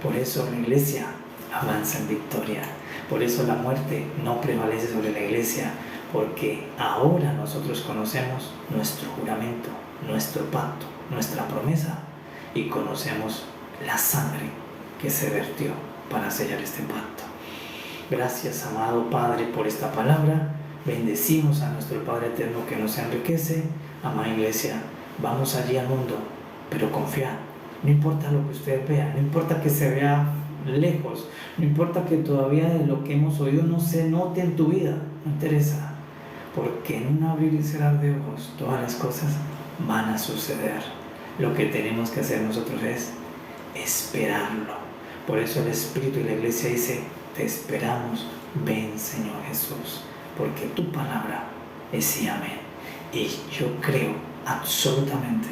Por eso la iglesia avanza en victoria, por eso la muerte no prevalece sobre la iglesia, porque ahora nosotros conocemos nuestro juramento, nuestro pacto, nuestra promesa, y conocemos la sangre que se vertió para sellar este pacto. Gracias, amado Padre, por esta palabra. Bendecimos a nuestro Padre Eterno que nos enriquece. Amada iglesia, vamos allí al mundo, pero confiad. No importa lo que usted vea, no importa que se vea lejos, no importa que todavía de lo que hemos oído no se note en tu vida, no interesa, porque en un abrir y cerrar de ojos todas las cosas van a suceder. Lo que tenemos que hacer nosotros es esperarlo. Por eso el Espíritu y la iglesia dice: te esperamos, ven Señor Jesús, porque tu palabra es sí, amén. Y yo creo absolutamente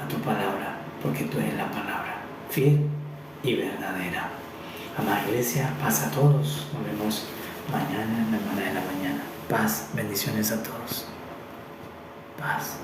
a tu palabra, porque tú eres la palabra fiel y verdadera. Amada iglesia, paz a todos. Nos vemos mañana en la mañana de la mañana. Paz, bendiciones a todos. Paz.